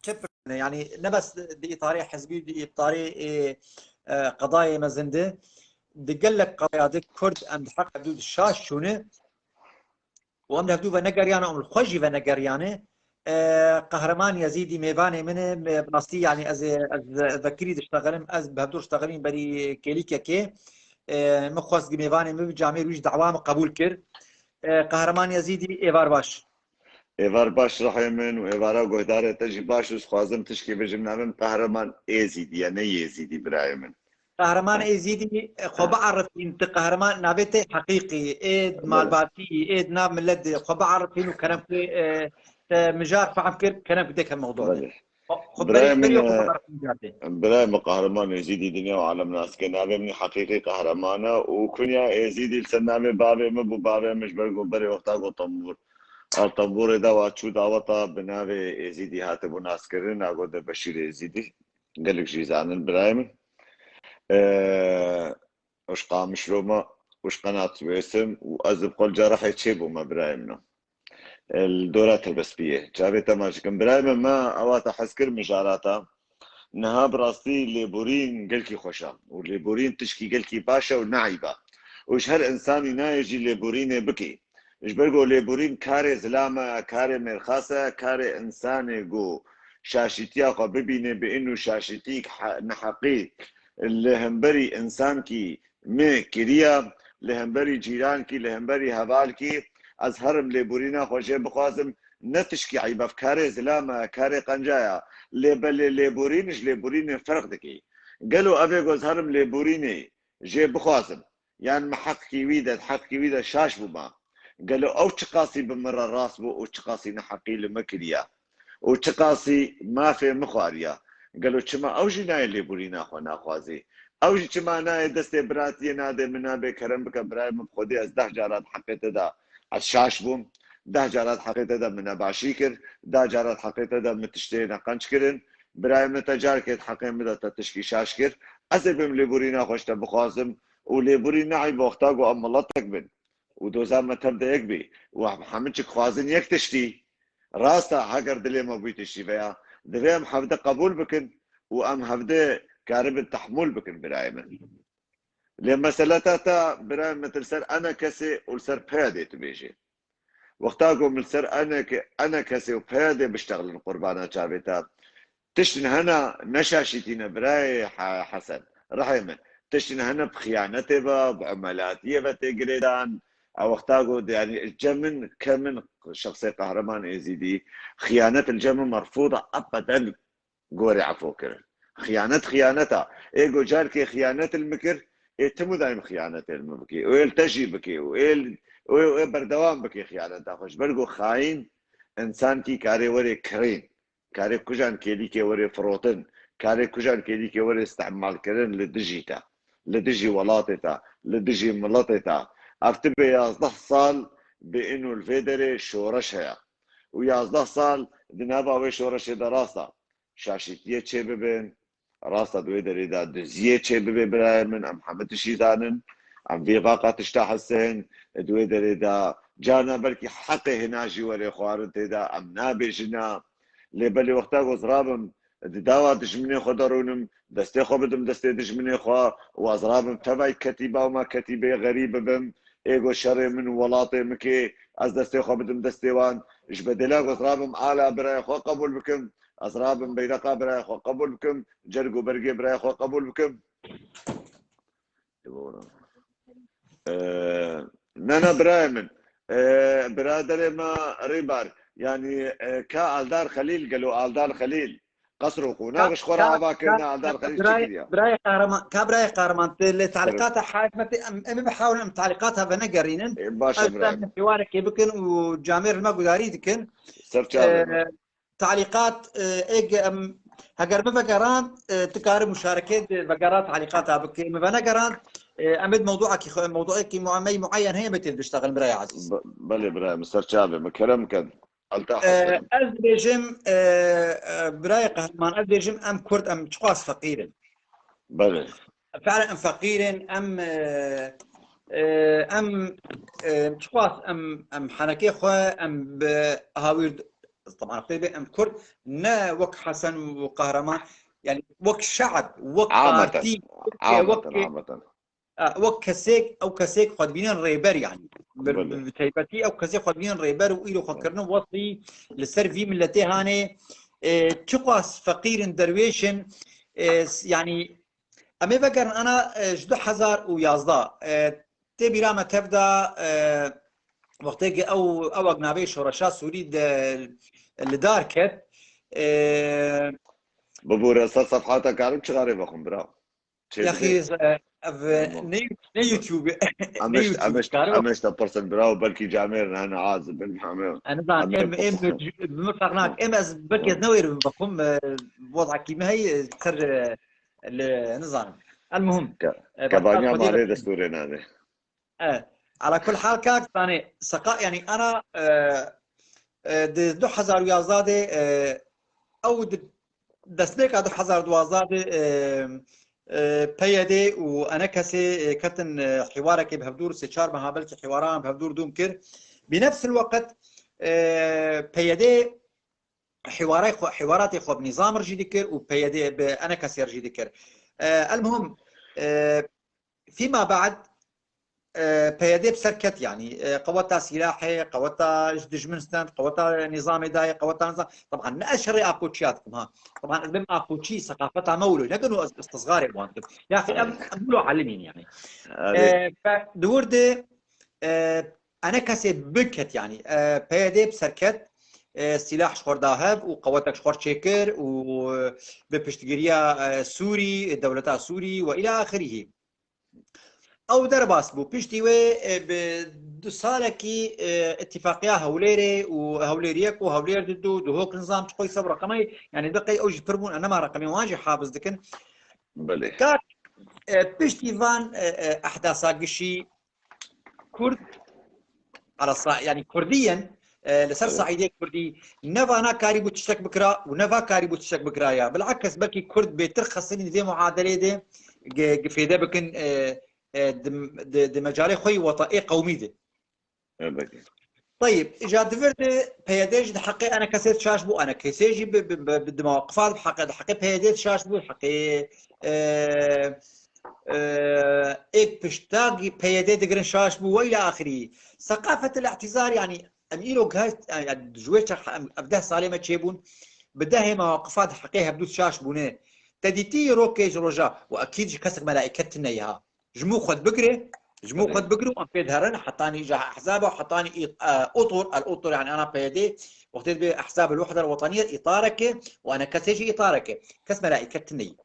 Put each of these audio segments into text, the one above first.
كيف يعني نبس دي طاري حزبي دي طاري قضايا مزنده دقل لك قضايا كرد ام حق حدود الشاش شونه وام دو ونقريانه ام الخوجي ونقريانه قهرمان يزيدي ميباني منه بنصي يعني از ذكري اشتغلم از بهدور اشتغلين بري كيليكا كي مخوص ميباني من جامع روج دعوام قبول كر قهرمان يزيدي ايفار باش ایوار باش رحمن و ایوارا گهداره تجی باش از خوازم تشکی بجم نامم قهرمان ایزیدی یا نه ایزیدی برای من قهرمان يزيدي خو بعرف انت قهرمان نابته حقيقي ايد مالباتي ايد ناب ملد خو بعرف انه كلام مجار فهم كلام ديك الموضوع ده خو برای من بري خو بعرف مجار برای ما قهرمان ایزیدی دنیا و عالم ناس که نامه من حقیقی قهرمانه و کنیا ایزیدی لسن نامه بابه مبو بابه مش برگو بری وقتا گو طنبور الطنبور دا واتشو دعوتا بناوه ایزیدی هاتبو ناس کرن اگو ده بشیر ایزیدی قلق جيزانن برای من وش قامش روما وش قناة ويسم وأزب قول جرح تشيبو ما برايمنا الدورات البسبية جابتا ماجكم برايم ما أواتا حسكر مجاراتا نها براستي ليبورين قلكي خوشا وليبورين تشكي قلكي باشا ونعيبا وش هر إنساني نايجي ليبورين بكي إش برقو ليبورين كاري زلامة كاري مرخاصة كاري إنساني جو شاشتيا قو ببيني بإنو شاشتيك نحقي لهمبري انسان کی می کریا لهمبري جيران کی لهمبري هبال کی از هرم لبورینا خوشه بخوازم نتشکی عیب افکار زلامه کار قنجایا لبل لبورینش لبورین فرق دکی قالوا ابي جوز هرم لبوريني جي بخوازم يعني محق كيويدا حق كيويدا شاش بما قالوا او تقاسي بمر الراس بو او تقاسي نحقي لمكريا او تقاسي ما في مخاريا قالوا كما اوجي ناي اللي بورينا خو ناخوازي اوجي كما ناي دست براتي نادي منا بكرم بك برايم بخودي از 10 جارات حقيت دا الشاش بوم 10 جارات حقيت دا منا باشيكر 10 جارات حقيت دا متشتينا قنشكرن برايم تجاركت حقيم مدا تشكي شاشكر ازبم اللي بورينا خوشتا بخوازم واللي بورينا عي بوختاقو ام الله تكبن ودوزان ما تبدا يكبي وحمدك خوازن يكتشتي راستا حقر دلي ما بيتشتي فيها دفهم حفظه قبول بكن وام حفظه كارب التحمل بكن برايمن لما سلطاتا برايم مثل سر انا كسي والسر بيادي تبيجي وقتاكو من سر انا كسي وبيادي بشتغل القربانة شابتا تشتن هنا نشاشتين براي حسن رحيما تشتن هنا بخيانتي بعملاتي بتقريدان او وقتاكو يعني الجمن كمن شخصية قهرمان يزيدي خيانة الجمن مرفوضة ابدا قوري عفوكر خيانتها ايجو جاركي خيانة المكر تمو دايم خيانة المبكي ويل تجي بكي ويل بردوام بكي خيانتها خوش برقو خاين انسان كي كاري وري كرين كاري كجان كيلي كي وري فروتن كاري كجان كيلي كي وري استعمال كرين لدجيتا لدجي ولاتتا لدجي ملطتا افتبه 11 صال بانه الفيدري شورشها و11 صال دنابا وي شورش دراسة شاشتية چه ببين راستا دوي دريدا دزيه چه ببين براي من ام حمد شيزانن ام في غاقة تشتاح السهن دوي دريدا جانا بلكي حقي هنا جواري خوارن تيدا ام نابي جنا لبالي وقتا وزرابم داوا دجمني خدرونم دستي خو بدم دستي دجمني خو وازرابم تبعي كتيبة وما كتيبة غريبة بم ايغو شري من ولاطي مكي از دستي خو بدم دستي وان اش بدلا وزرابم على براي خو قبول بكم ازرابم بيرقا براي خو قبول بكم جرقو برقي براي خو قبول بكم نانا براي من برادري ما ريبار يعني كا الدار خليل قالوا الدار خليل قصروا وناقش خورا عباكرنا الدار خليل شكريا براي قهرمان كبراي قهرمان تعليقاتها حاكمتي ام بحاول ام تعليقاتها بنقرينن باشا براي حوارك يبكن وجامير المقداري دكن تعليقات ايج هجر بفقران تكارب مشاركات بقرات تعليقاتها بكي بنقران امد موضوعك معين هي متى بتشتغل براي عزيز بلي براي مستر شابي مكرم كان از بيجم براي قهرمان از بيجم ام كرد ام تقاس فقيرا بلي فعلا ام فقيرا ام تقاس ام حنكي خو ام هاوير طبعا ام كرد نا وك حسن وقهرمان يعني وك شعب وك عامة بارتي عامة وك عامة وك كسيك او كسيك خد بينين ريبر يعني بله بتيبتي او كسيك خد بينين ريبر وإلو خد كرنو وصي للسر ملتي هاني تقاس فقير درويشن يعني اما بقر انا جدو حزار ويازدا تبي راما تبدا وقتی او اجنبی شورشا سوری اللي دار كت ببور أساس صفحاتك عارف شغاري بخون براو يا شيء اخي دبي ني يوتيوب ني أمش يوتيوب أمش كارو أمش تبرسل براو بلكي جامير أنا عازب بالمحامي انا بعد ام أمي بمفرناك ام از بكيت نوير بقوم بوضع كيما هي تسر النظام المهم بطل كبانيا خدي مالي بس دستوري هذا على كل حال كاك ثاني سقا يعني انا دو حزار ويازادي او دەستێک 2012 پەیەدێ و ئەنە کەسێ کەتن حوارێکی بهەفتور سێ چار مەها بەلکی حواران بهەفتور دوم کرد بنفس الوقت پەیەدێ حواراتی خۆ بنظام ڕژی دکرد و پەیەدێ ئەنە کەسێ ڕژی دکرد المهم فيما بعد پەیەدێ بسەرکەت يعني قوتا سلاحي قوتا دژمنستان قوتا نظام داي قوتا نظام طبعا نأشري اكوتشياتكم ها طبعا بم اكوتشي ثقافتها مولو نقنوا استصغاري بوانتم يا اخي امولو علمين يعني فدورد انا كسي بكت يعني پەیەدێ بسەرکەت سلاح شخورداهب وقوتك شخور شيكر وبپشتگیريا سوري دولتا سوري والى اخره او درباس بو پشتی و دو سالکی اتفاقیه هوليري وهوليريك وهولير دو هوك نظام تقوي سب رقمي يعني دقي اوجي فرمون انا ما رقمي واجي حافظ دكن بله كات پشتی فان احداثا قشي كرد على يعني كرديا لسر صعيدي كردي نفانا كاري بو تشتك بكرا ونفا كاري بو تشتك بكرايا بالعكس بلكي كرد بيترخصين دي معادله دي قفيده بكن دي مجالي خوي وطئي قومي دي طيب اجا دفرت بياديج حقي انا كسيت شاش بو انا كيسيجي بالمواقفات حقي بياديج شاش بو حقي ايك بشتاقي بيادي دقرن شاش بو والى اخره ثقافه الاعتذار يعني اميلو جهاز يعني جويتش ابدا سالمه تشيبون بدها مواقفات حقيها بدوس شاش بونه تديتي روكيج رجا واكيد كسر ملائكتنا اياها جمو خد بقري جمو خد بقري وان في دهرن حطاني جا احزابه وحطاني اطر الاطر يعني انا بيدي وقت باحزاب الوحده الوطنيه اطارك وانا كسيجي اطارك كس ملائكتني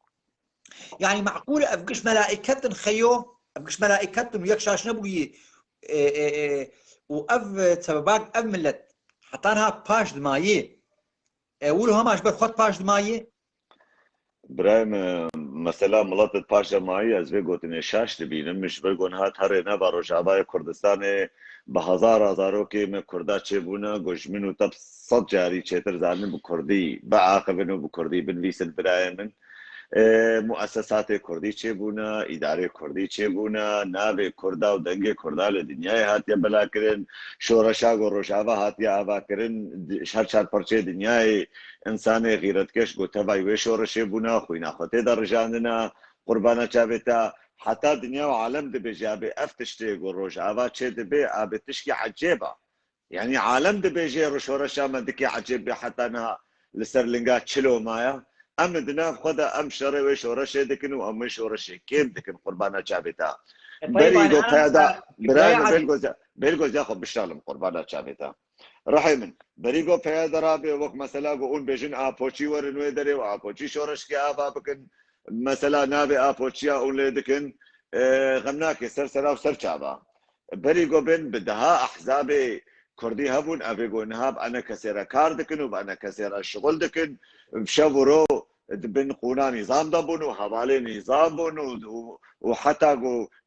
يعني معقوله افقش ملائكتن خيو افقش ملائكتن ويكشاش نبوي واف سببات اف ملت حطانها باش دمايه ولو هماش بخوت باش دمايه برايم مثلا ملت پاشا مایی از وی گوتنی شاش دبینم مش برگون هات هر نه با روجابای کردستان به هزارو که من کردا چه بونا گوشمن و تب صد جاری چتر زانم بکردی با عاقبنو بکردی بنویسن برایم مؤسسات کردی چه بونا اداره کردی چه بونا ناو کردا و دنگ کردا ل دنیای هاتیا بلا کرن شورشا گو روجابا هاتیا آوا کرن هر پرچه دنیای انسان غیرتکش گوته وای شورش بونا خوینا خاطر در جاننا قربانا چابتا حتی دنیا و عالم ده بجابه افتشته گو روجابا چه ده به ابتش کی عجيبه يعني عالم ده بيجي شورشا من دكي عجيب حتى انا لسرلنجا تشلو مايا ام دنا خدا ام شري وشورش دكنو ام شورش كيف دكن قربانا چابتا بريغو پیدا براي بلغوز ياخذ بالشالم قربانا چابتا رحمن بريغو پیدا رابي وقت مثلا اون بيجن اپوچي ورنوي دري و اپوچي شورش كي ابا بكن مثلا نابي اپوچيا اون لدكن غمناكي سرسرا وسر چابا بريغو بن بدها احزاب كردي هبون ابيغو نهاب انا كسيرا كار دكن وانا كسيرا شغل دكن بشورو بن قونا نظام دبون وحوالي نظام بون وحتى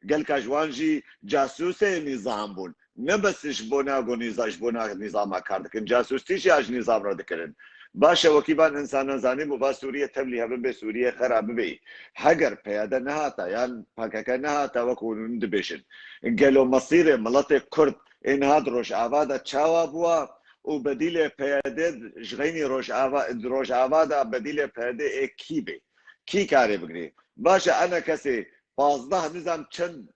قال كاجوانجي جاسوس نظام بون نبسش بونا بونا نظام كار دكن جاسوس تيجي اج نظام را دكن باشا وكيبان انسان زاني مبا سوريا تبلي هبن بسوريا خراب بي حجر بيادا نهاتا يعني باكاكا نهاتا وكون دبيشن قالوا مصير ملاتي كرد این هاد روش آواده چاوا بوا وبديل پیاده جغینی روش آوادا بدیل پیاده کی بی کی کاری بگری باشه انا کسی 15 نظام چند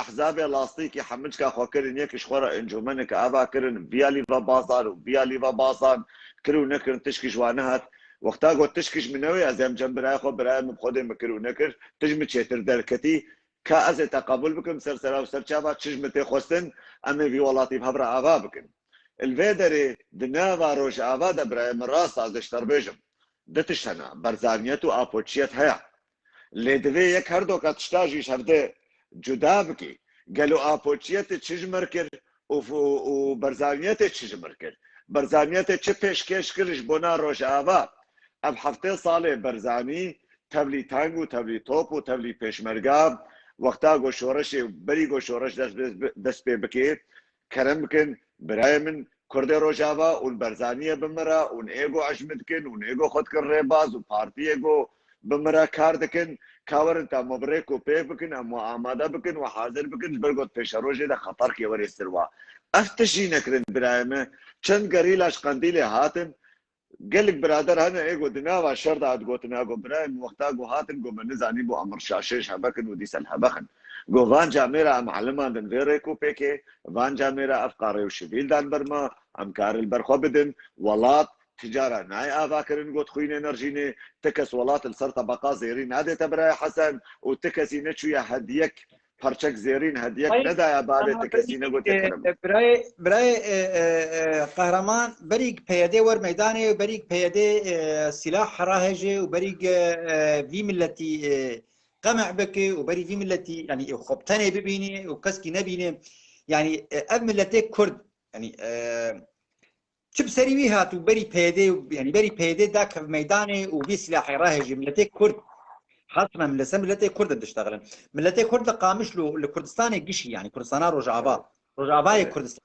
احزاب لاستيكي حملش كا خوكرن يكش خورا انجمنك ابا كرن بيالي وبازار وبيالي وبازار كرو نكرن تشكش وانهات وقتا قلت تشكش منوي ازم جنب خو براي مبخودي مكرو نكر تجمع تشتر دركتي كاز تقبل بكم سرسرا وسرچابا تشمتي خوستن امي في ولاتي بهبر ابا بكن الفيدري دنيا روش ابا دبر مراس از اشتربيجم دتشنا برزانيتو ابوتشيت هيا لدوي يك هردو كاتشتاجي شرده جدا بكي قالوا ابوتشيت تشجمر كر وبرزانيت تشجمر كر برزانيت تشبش كيش كرش بنا روش ابا اب هفته سال برزانی تبلی تنگ و تبلی توپ و تبلی پیشمرگا وقتا گو شورش بری گو شورش دست به بکی کرم بکن برای من کرده روجاوا اون برزانیه بمرا اون ایگو عجمد کن اون ایگو خود کن ریباز و پارتی ایگو بمرا کار دکن کاورن تا مبرک و پیک بکن اما آماده بکن و حاضر بکن برگوت پیش روجه ده خطر کی وری سروا افتشی نکرن برای من چند گریلاش قندیل هاتن قال لك برادر انا ايجو دناوا شرط عاد قوت ناقو برايم وقتا قو هاتن قو من زاني بو امر شاشيش هبكن ودي سل هبخن قو فان جاميرا معلما دن فيريكو بيكي فان جاميرا افقاري وشبيل دان برما امكار البرخوبدن ولات تجاره ناي افاكرن قوت خوين انرجيني تكس ولات السر طبقات زيرين هذا تبراي حسن وتكسي نتشويا هديك پرچک زیرین هدیک ندایا بابت کسی نگوت کرم برای قهرمان بریق پیاده ور میدانه و بریق پیاده سلاح راهجه و بریق في ملتي قمع بك وبريق في ملتي يعني خبطنه ببينه وكسكي نبينه يعني اب ملتي كرد يعني شب سريوي هات وبري پیاده يعني بري پیاده داك ميدانه وفي سلاح راهجه ملتي كرد حاصنا من لسه ملتي كرد بتشتغلن ملتي كرد قامش له لكردستان قشي يعني كردستان رجعبا كردستان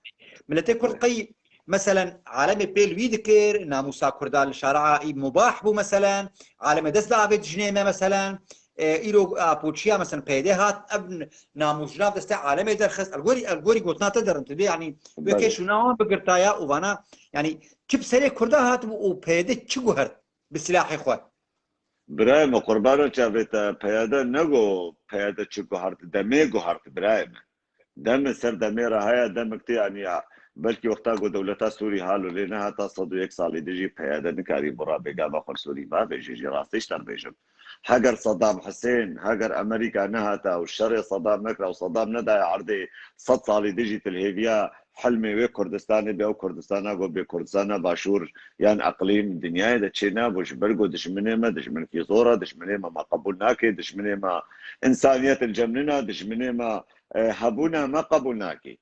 ملتي كرد قي مثلا عالم بيل ويدكر ناموسا كردال الشارع مباح بو مثلا عالم دز لعبت جنيمه مثلا ايرو ابوتشيا مثلا بيدهات ابن ناموس جناب دست عالم درخص الغوري قلتنا تقدر انت يعني بكيش نوع بقرطايا وانا يعني كيف سري كردات وبيده تشغهر بالسلاح اخوات برايم قربانو چاویتا پیاده نگو پیاده چی گوهرت دمی گوهرت برايم دم سر دمی رهایا دمکتی يعني بلکه وقتا گو دولتا سوری حالو لینا هتا صدو یک سالی دیجی پیاده نکاری برا بگا بخور سوری با بیجی جی راستیش تر بیجم هاگر صدام حسين هاگر امريكا نهتا والشر صدام نكرا وصدام نداي عرضي 100 سالی دیجی تلهيفيا حلمي وي كردستاني بيو كردستانا جو بي كردستانا باشور يعني اقليم دنيا دا تشينا بوش برغو دشمني ما دشمن في صوره دشمني ما قبولناك دشمني ما انسانية الجمننا دشمني ما هبونا ما قبولناك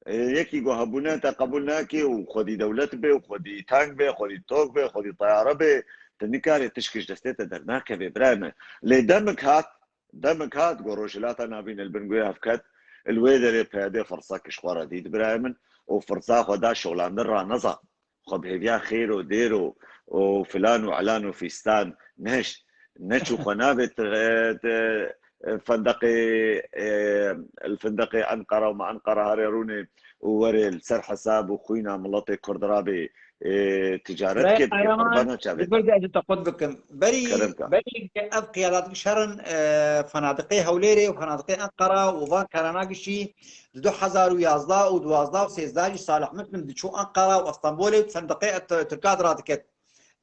يكي جو هبونا تقبلناك وخدي دولت بي وخدي تانك بي وخدي توك بي وخدي طياره بي تنكاري تشكش دستيتا درناك ببرامه لي دمك هات قروشلاتا نابين البنقويا فكت الويدري بهذه فرصك شوارة ديد برايمن وفرصة خدا شغلان درا نظا خب هيفيا خير وديرو وفلان وعلان وفيستان نشو خنابت الفندقي أنقرة وما أنقرة هريروني ووري السر حساب وخوينا ملطي كردرابي تجارت كيف قربانا شابت برجع تقود بكم بري أبقي على شرن فنادقي هوليري وفنادقي أنقرة وفان كرناقشي 2011 و12 و13 صالح مسلم دشو أنقرة واسطنبول وفندقي تركاد راتكت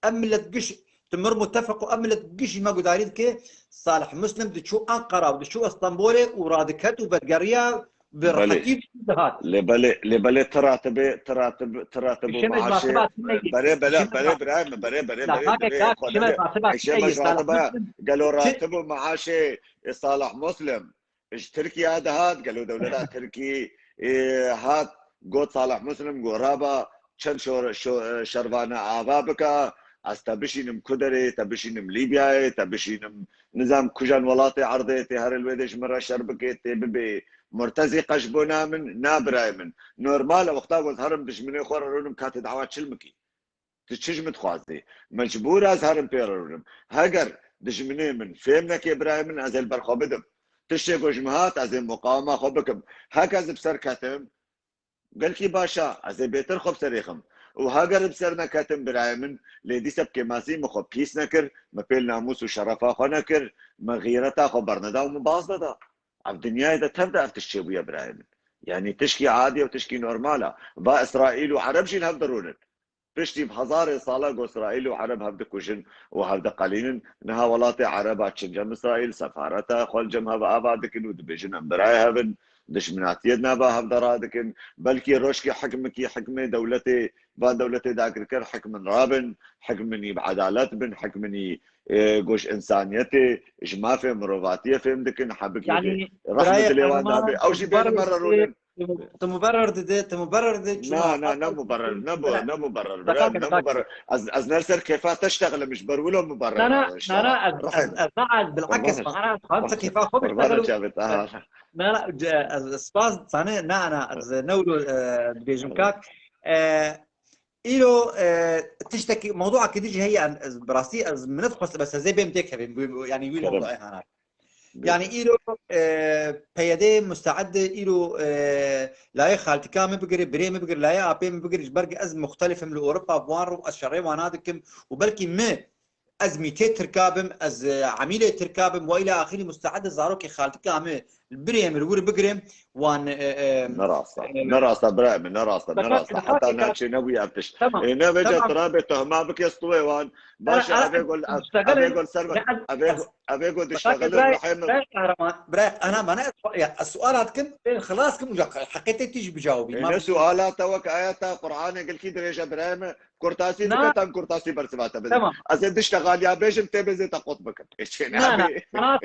أملت قش تمر متفق وأملت قش ما قداريد كي صالح مسلم دشو أنقرة ودشو اسطنبول ورادكت وبدقريا برحكي لبلي تراتب معاشي بري قالوا راتبوا معاشي صالح مسلم ايش تركي هذا هات قالوا دولة تركي هات قوت صالح مسلم قرابة شن شربانة عبابك استبشينم كدري تبشينم ليبيا تبشينم نظام كجان ولاتي عرضيتي هر الويدش مرة شربكيتي ببي مرتزي قشبونا من نابراي من نورمال وقتا قلت هرم دشمني خوررونم كات دعوات شلمكي تشجمت خوازي مجبور از هرم بيررونم هاجر دشمني من فهمنا كي ابراهيم من از البرخوبدم تشي جمهات از المقاومه خبكم هكذا بسر كاتم قال كي باشا از بيتر خب سريخم وهاجر بسرنا كاتم برايمن لدي سب كماسي مخو بيس نكر ما بين ناموس وشرفا خو نكر ما غيرتا خو برندا ومباصدة دا الدنيا إذا تبدأ تشتي ويا برايمن يعني تشكي عادية وتشكي نورمالة با إسرائيل وعرب شي هبدرونن بشتي بهزار صالة إسرائيل وعرب هبدا كوجن وهبدا قليلا نها ولاتي عربات شنجم إسرائيل سفارتها خل جمها بأبادكن ودبجن أمبراي هبن دشمنات يدنا با هبدا رادكن بلكي روشكي حكمكي حكمي دولتي با دولتي داكركر حكم رابن حكمني بعدالات بن حكمني جوش إنسانيتي جمافة مروفاتية فهمتكن حبكي يعني رحمة برايك اليوان دابي أو شي بين مررونن تمبرر لا مبرر لا مبرر برايم لا مبرر از نرسل كيف تشتغل مش بروله مبرر لا أزعل بالعكس أنا فهمت كيف هم يشتغلوا لا سباز ثاني أنا نولو بيجمكاك إلو تشتكي موضوع كديجي هي براسي من ندخل بس زي بيمتك يعني ويل موضوع هنا يعني إيلو بيدي مستعد إيلو لا يخالت كام بقري بريم بقري لا يا أبيم بقري برقي أزم مختلفة من أوروبا بوارو الشرعي وانادكم وبلكي ما أزميتي تركابم أز عميلة تركابم وإلى آخره مستعد زاروكي خالت كام البريم الور بقريم وان نراسة برايم نراسة حتى ناتشي نوي أبتش إنا بيجا ترابي تهما بك يسطوي وان باشا أبي أقول سربك أبي أقول تشتغل برايق أنا ما السؤالاتكم خلاصكم حقيقة تيجي بجاوبي ما سؤالات وك آيات قرآن قل كي دريجة برايم كورتاسي بكتان كورتاسي برسباتا بزن أزيد تشتغل يا بيجم تبزي تقوط بك أنا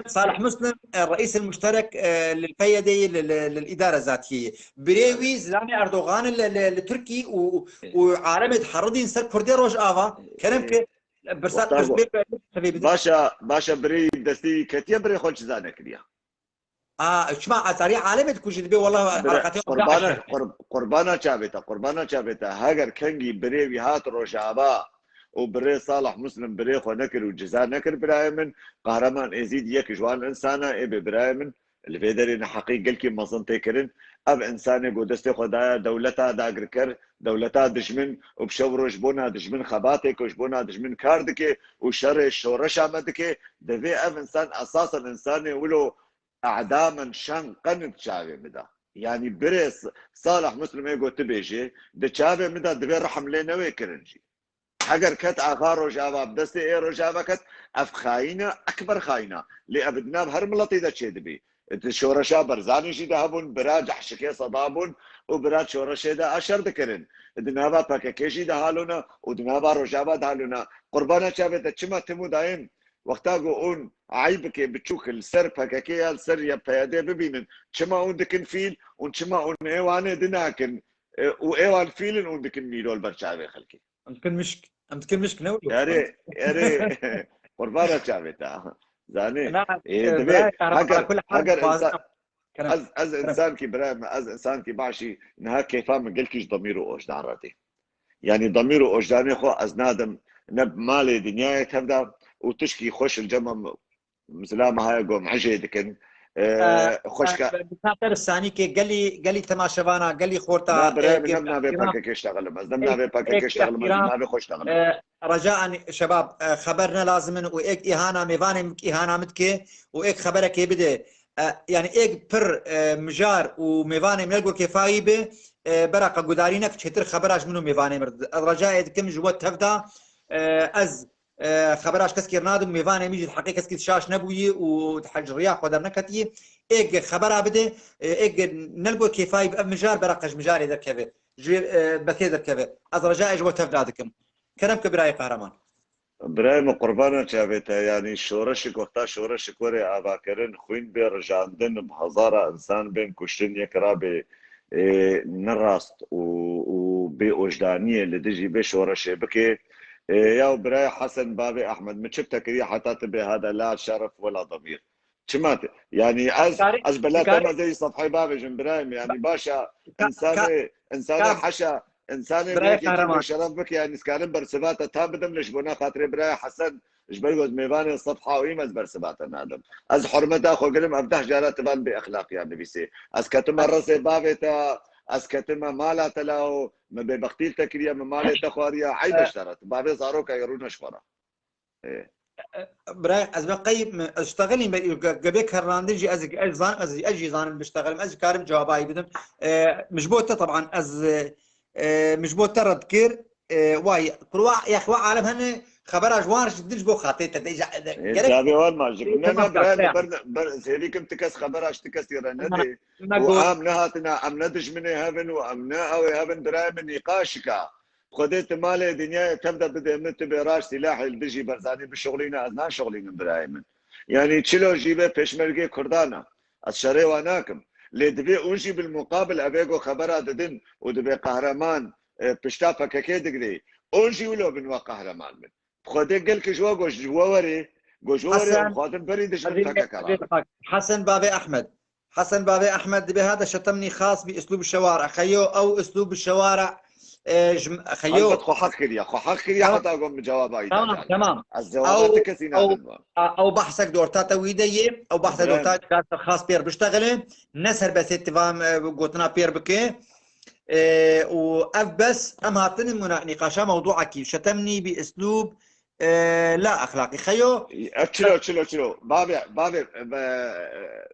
صالح مسلم الرئيس المشترك للفيدي للإدارة الذاتية بريوي زلامي أردوغان التركي وعالم تحرضي نسر كردي روج آفا كلامك برسات باشا بري دستي كتير بري خلش زانك ليا شما أتاري عالمت كوش دبي والله قربانا شابتا هاجر كنجي بري هات روشابا وبري صالح مسلم بري خو نكر وجزاء نكر برايمن قهرمان ازيد يك جوان انسانه ابي برايمن اللي بيدري حقيقه الكي مظن تكرن اب انسانه قدستي خدايا دولتها داغركر دولتها دجمن وبشورو جبونا دجمن خباتك وجبونا دجمن كاردك وشر الشورش عمدك دبي اب انسان اساسا انساني ولو اعداما شان قنت شابي مدا يعني بريس صالح مسلم يقول تبيجي دشابي مدا دبي رحم لنا ويكرنجي حجر كت اخار رجابا بدستي ايه رجابا كت اف خاينه اكبر خاينه اللي ابدنا بهرملطي دا تشي دبي شورشا برزاني شي دهبون براجح شكي صدابون وبراج شورشا دا اشر دكرن دنابا باكاكيشي دهالونا ودنابا رجابا دهالونا قربانا شابت تشما تمو دايم وقتا اون عيبك بتشوك السر باكاكيا السر يا بيادي ببينن تشما اون دكن فيل وتشما اون ايوان دناكن وايوان فيلن اون دكن ميلول برشاوي خلكي أمتكن مشك نولو يا ري قربانة شابتا زاني از انسان كي برايم از انسان كي باشي نها كيفا من قلكيش ضميره اوجدان راتي يعني ضميره اوجداني خو از نادم نب مالي دنياي تبدا وتشكي خوش الجمم مسلامة هاي قوم عجيدكن خوشك بخاطر الثاني كي قال لي تماشفانا قال لي خورتا لا برايم نبنا بباكك اشتغل بس نبنا بباكك اشتغل ما بخوش اشتغل رجاء شباب خبرنا لازم وايك اهانه ميفاني اهانه متكي وايك خبرك يبدا يعني ايك بر مجار وميفاني ملقو كفايبه برقه قدارينك تشتر خبراش منو ميفاني الرجاء كم جوات تفدا از خبراش كسكي نادم ميفاني ميجي الحقيقه كسكي شاش نبوي وتحج رياح ودر نكتي ايك خبرها بده ايك نلقو كفاي مجار برقش مجاري ذكبه بكي ذكبه از رجاء جوات تفدادكم كلامك براي قهرمان برايم قربانا شابتا يعني شورشك وقتا شورشك وري اباكرن خوين برجاندن بهزاره انسان بين كشتن يكرا نراست وبوجدانيه اللي تجي بشورش بكي يا براي حسن بابي احمد متشبتك ريح حتى تبي هذا لا شرف ولا ضمير شمات يعني از بلاتما زي صفحي بابي جنبرايم يعني باشا انساني حشا انساني بيكي شرف بك يعني سكانن برسباتا تابدم لشبونا خاطري براي حسن جبرقوز ميفاني الصفحة ويمز برسباتا نادم از حرمتا خو قلم افتح جارات تبان باخلاق يعني بيسي از كتم الرسي بابي تا از كتما مالا تلاو ما ببختيل تكريا ما مالي تخواريا عيب اشترت بابي زاروكا يرون شفرا براي از بقيم اشتغلي قبيك هراندجي اجي زان بشتغل از كارم جواباي بدم مش بوته طبعا از مش بوته رد كير واي كروا يا اخوة عالم هن خبر اجوار شدش بو خاطي تديجا جابي وان ما جبنا بر زيليكم تكس خبر اشتكس يرندي وام نهاتنا ام ندش من هبن وامنا او هبن براي من نقاشك خديت مال الدنيا تبدا بدمت براش سلاح الدجي برزاني بشغلينا ازنا شغلين برايمن يعني تشيلو جيبه بيشمرقي كردانا الشري واناكم لدبي اونجي بالمقابل ابيغو خبرها ددن ودبي قهرمان بشتافا كاكي دقري اونجي ولو بنوا قهرمان من خدي قال كجوا جووري خاطر بريدش من فكك حسن بابي احمد بهذا شتمني خاص باسلوب الشوارع خيو او اسلوب الشوارع خيو خو حق كريا حتى اقوم بجوابي تمام الزوابات كسينا او بحثك دورتا تويدي او بحثك دورتا خاص بير بيشتغل نسر بس اتفاهم قوتنا بير بكي واف بس ام هاتن نقاشا موضوعك شتمني باسلوب لا اخلاقي خيو تشلو بابي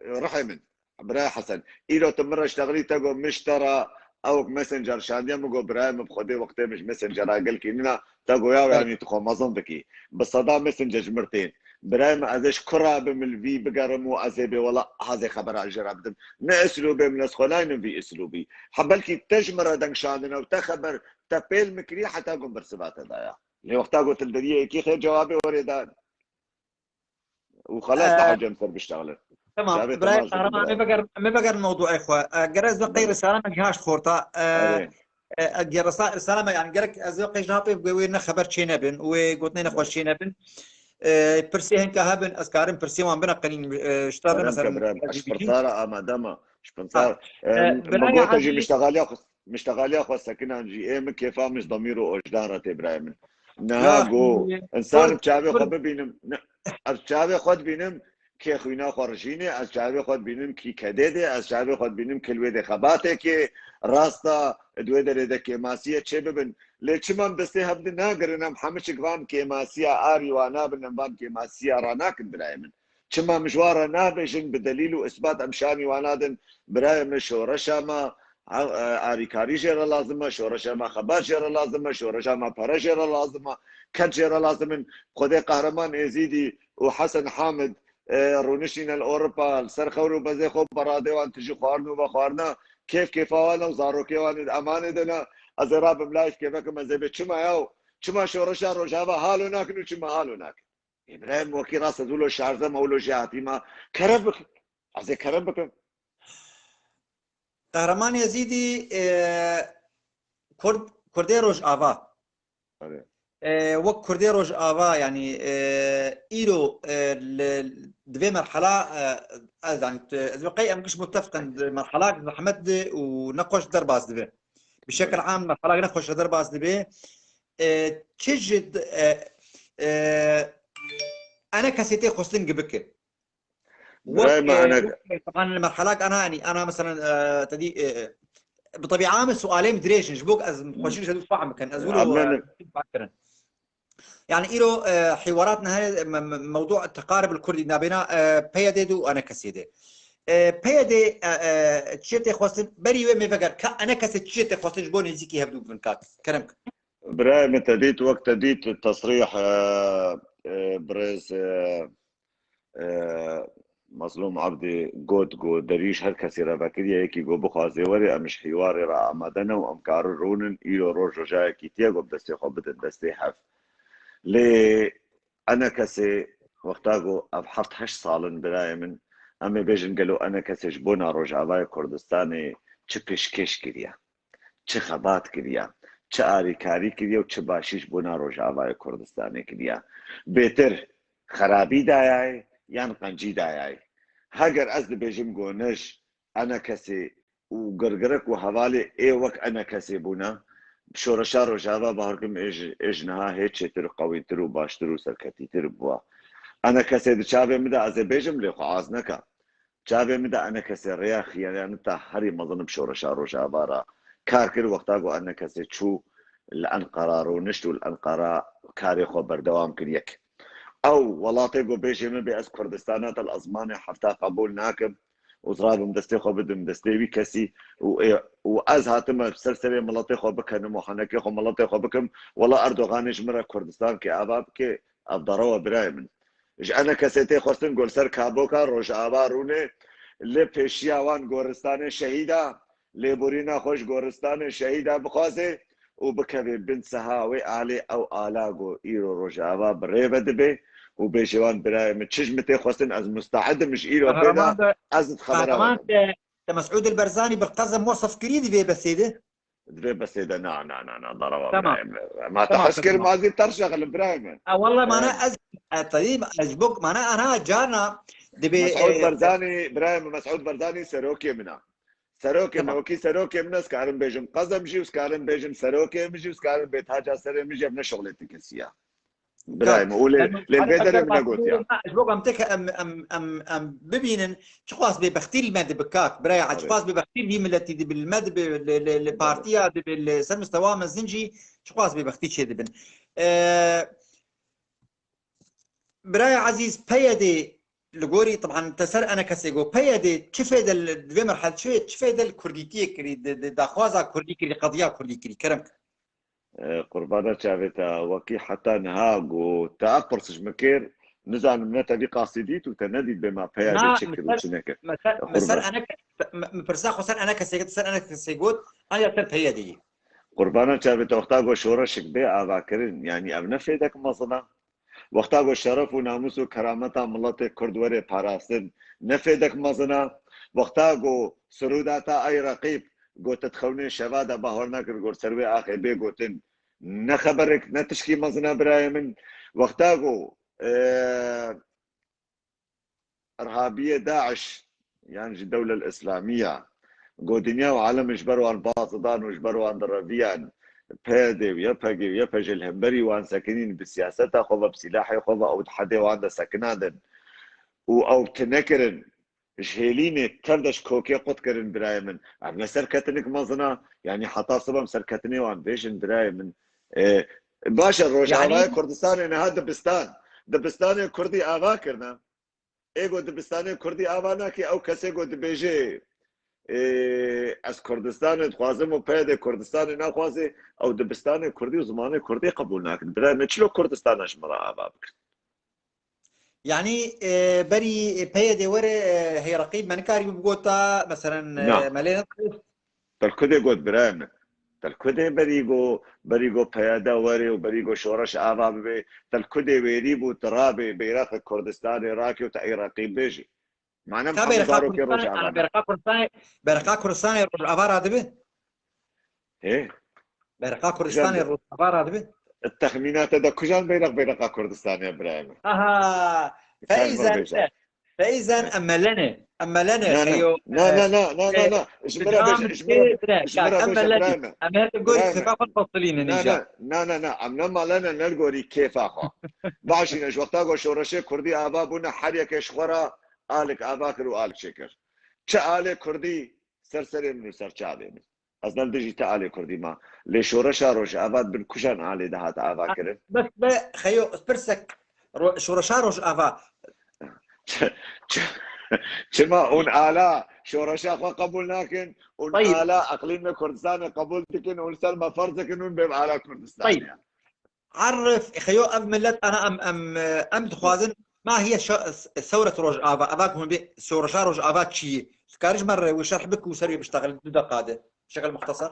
رحي من براي حسن ايلو تمر اشتغلي تقو مشترى او ماسنجر شانديا مقو براي بخدي وقتي مش ماسنجر قال كينا تقو يا يعني تخو مظن بكي بالصدا ماسنجر مرتين براي ما ازش كرة بملفي بقرمو ازيبي ولا هذا خبر على الجراب نا اسلوبي من اسخلاين في اسلوبي حبلكي تجمر دنك شاندنا وتخبر تبيل مكري حتى قم برسبات هذايا اللي وقتها قلت البديه كي خير جوابي وريدان وخلاص تحول جنفر بيشتغل تمام براي قهرمان ما بقر الموضوع يا اخوة قرز بقي رسالة ما جهاش خورطة رسالة يعني قرك ازوقي جنابي بقوينا خبر تشينبن وقلتنا نخوش تشينبن برسي هنكا هابن اسكارن برسي وان بنا قليل اشتغل مثلا اشبرصارة امادما اشبرصارة مقوطة جي مشتغالي اخو ساكنة جي ام كيفا مش ضميره اجدارة ابراهيم نهاجو انسان بشابي خود ببینم از شابي خود بینم که خوینا خورشینه از شابي خود بینم کی کدیده از شابي خود بینم کلوه ده خباته که راستا دوی دره ده که ماسیه چه ببین لیچمان بسته هبد ناگرنم همش گوان که ماسیه آری وانا بنم وان که ماسیه راناکن برايمن چما مشواره نابشن بدلیل و اثبات امشانی وانادن برايمن شورشا ما آریکاری جرا لازمه شورشا ما خبر جرا لازمه شورشا ما پرا جرا لازمه کد جرا لازمن خدای قهرمان ازیدی وحسن حامد رونشين الاوروبا سرخورو بزي خو براده وان تجي خوارنو بخوارنا كيف وانا وزاروكي وان امانه دنا ازراب ملاش كيفك مزبي چما ياو چما شورشا روجاوا حالو ناكنو چما حالو ناك ابراهيم وكي راس دولو شارزه مولو جاتي ما كربك از كربك قهرمان يزيدي كردي روج آوا وك كردي روج آوا يعني إيلو دوي مرحلة يعني بقي أم كش متفقا مرحلة محمد ونقوش درباز دوي بشكل عام مرحلة نقوش درباز دوي تجد أنا كسيتي خصلين قبك طبعا المرحلة أنا يعني أنا مثلا تدي بطبيعة عام سؤالين دريش نجبوك از مخشين جدول فاهم كان ازولو يعني إيرو حواراتنا هاي موضوع التقارب الكردي نابنا بيدي وانا كسيدي بيدي تشيتي خواستن بري وين مفكر انا كسيت تشيتي خواستن جبوني زيكي هبدو بنكات كلامك برايم تديت وقت تديت التصريح بريز مظلوم عبدي جو دريش هر كسي رفاكريا يكي جو بخوازي وري امش حواري را امدنا وامكار رونن ايلو روجو جاي كيتيا جو بدستي خوبت دستي حف لي انا كسي وقتاغو ابحرت 8 صالن براي من امي بيجن قالوا انا كسي جبونا روجاواي كردستاني چه پیشکش كريا چه خبات كريا چه آریکاری كريا و چه باشیش بونا روجاواي كردستاني كريا بهتر خرابي دایای یان قنجی دایای هاگر از بيجم گونش انا كسي وقرقرك وحوالي اي وك انا كسي بونا شورشا روجاوا بهركم اجنها هيك تر قوي تر وباشتر وسركتي تر بوا انا كسي دشابه مدا از بيجم لي خاص نكا جابي مدى أنا كسي رياخي يعني أنت هري مظن بشورشا روجا بارا كاركر وقتاقو أنا كسي شو الأنقرة رونشتو الأنقرة كاري خو بردوام كريك او ولاطيقو بيجي من بأس كردستانات الأزماني حتى قبول ناكب وزراب مدستي خو بدم مدستي بي كسي وأز هاتما بسلسلة ملاطي خو بكن وحنكي خو ملاطي خو بكم ولا أردوغاني جمرة كردستان كي أباب كي أبضروا برايمن إج أنا كسيتي خورستن قول سر كابوكا روش آباروني اللي بيشيا وان غورستان شهيدا اللي بورينا خوش غورستان شهيدا بخوازي وبكبي بنت سهاوي علي او الاغو ايرو روجافا بريبه دبي وبيشوان براي متشجمتي خوستن از مستعد مش ايرو بيدا از كهرمان خبرات مسعود البرزاني بالقزم وصف كريدي في بسيده دبي بس اذا نا ضربه تمام برايم ما تمام تحسكر ما زي ترشغل برايم والله ما انا طيب اجبك ما انا جانا دبي مسعود برزاني برايم مسعود برزاني سروكي منا سروكي تمام نوكي سروكي من سكارن بيجم قزم جي وسكارن بيجم سروكي مجي وسكارن بيت حاجه سر مجي ابن شغلتك السيا برايم قولي للبيتر من اقوتيا اجبك امتك ام ببينن شخواص ببختيل الماده بكاك براي عجفاص ببختيل بي ملتي دي بالماده بالبارتيا دي بالسر مستوى مزنجي شخواص ببختيل شي دبن براي عزيز بيدي لغوري طبعا تسر انا كسيغو بيدي تشفيد في مرحله شويه تشفيد الكرديكي كري داخوازا كرديكي قضيه كرديكي كرمك قربانات شافتا وكي حتى نهاج وتأقرص مكير نزعل من تبي قاصديت وتندي بما بيدي تشكل وشنك مسر انا برساخ سر انا كسيغو سر انا كسيغو انا تر بيدي قربانات شافتا وقتاغو شورشك بي اذاكرين يعني ابن فيدك مصنع وقتاغو شرف وناموس وكرامتا ملت كردوري باراستن نفيدك مزنا وقتاغو سروداتا اي رقيب قلت تخوني شبادا باهورنا كرغور سروي اخي بي قلتن نخبرك نتشكي مزنا براي من وقتاغو ارهابيه داعش يعني الدوله الاسلاميه قو دنيا وعالم اجبروا عن باصدان واجبروا عن دربيان بهدي ويبهجي ويبهج الهمبري وان ساكنين بسياستها خوضا بسلاحي خوضا او تحدي وان ساكنادن او تنكرن جهيليني كردش كوكي قد كرن برايمن عم سركتنك مزنا يعني حتى صبم سركتني وان بيجن برايمن باشا الروجا يعني كردستان انا هذا دبستان كردي اغا كرنا ايغو دبستان كردي اغا كي او كسيغو دبيجي از کردستان خوازم و پیدا کردستان نخوازه او دبستان کردی و زمان کردی قبول نکن برای نچلو کردستانش مرا عباب کرد يعني بري بيدي وري هي رقيب منكاري بقوتا مثلا مالين تلكدي قد برايم تلكدي بريغو پیدا وري وبريغو شورش عباب بي تلكدي ويريبو ترابي بيراق كردستان راكي وتأي رقيب بيجي معناه محمد دارو كي رجع انا برقا كردستاني العبارة هذا به ايه برقا كردستاني العبارة هذا به التخمينات هذا كجان بيرقا كردستان يا ابراهيم اها فاذا اما لنا خيو لا اجمرها ابراهيم اما تقولي كيف فصلين نيجا لا عم نما لنا نلقوري كيف اخو باشي نج وقتا شورشه كردي ابابونا حريك شخورا آلك آباکر و آلک شکر چه آل کردی سرسری من سر چاله من از نل دجی تا آل کردی ما لشورش روش آباد بن کشان آل دهات آباکر بس خیو برسک شورش روش آبا چما اون آلا شورش آخوا قبول نکن اون آلا اقلیم کردستان قبول تکن اون سر ما فرض کنون بیم آلا کردستان طيب عرف خيو ام ملت انا ام تخوازن ما هي ثورة روجافا؟ أباكم ثورة روجافا شيء؟ كارج مرة وشرح بك وسري بشتغل دقيقة بشكل مختصر.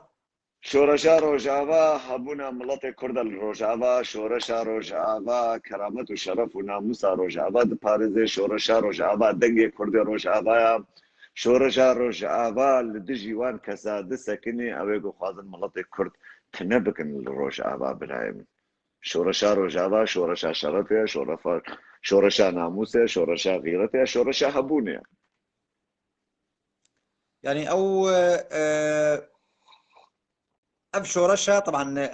شورشا روجافا هبونا ملت كرد الروجافا شورشا روجافا كرامة وشرف وناموس روجافا دبارز شورشا روجافا دنجي كرد روجافا شورشا روجافا لدجيوان كساد سكني أويجو خازن ملت كرد تنبكن الروجافا بالعيم شورشا روجافا شورشا شرفيا شورشا ناموسه شورشا غيرته شورشا هبونيا يعني او اب شورشا طبعا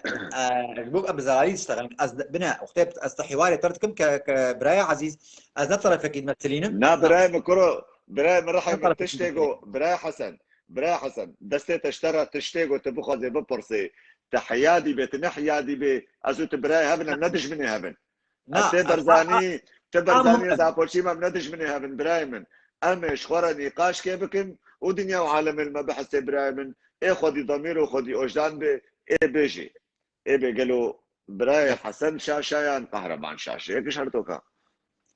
جبوك اب زراير اشتغل بناء وختيب استحواري ترتكم كبرايه عزيز از نطرف اكيد مثلين نا برايه مكرو برايم رحم تشتيجو براي حسن دستي تشترى تشتيجو تبخذ ببرسي تحيادي بيت نحيادي بي ازوت براي هبن ندج مني هبن لا تبرزاني زابولشي ما بندج مني هبن برايمن امش خورا نقاش كيبكن ودنيا وعالم المبحث برايمن ايه خدي ضمير وخدي وجدان بي ايه بيجي ايه بيقالوا براي حسن شاشايان قهرمان شاشه هيك شرطوكا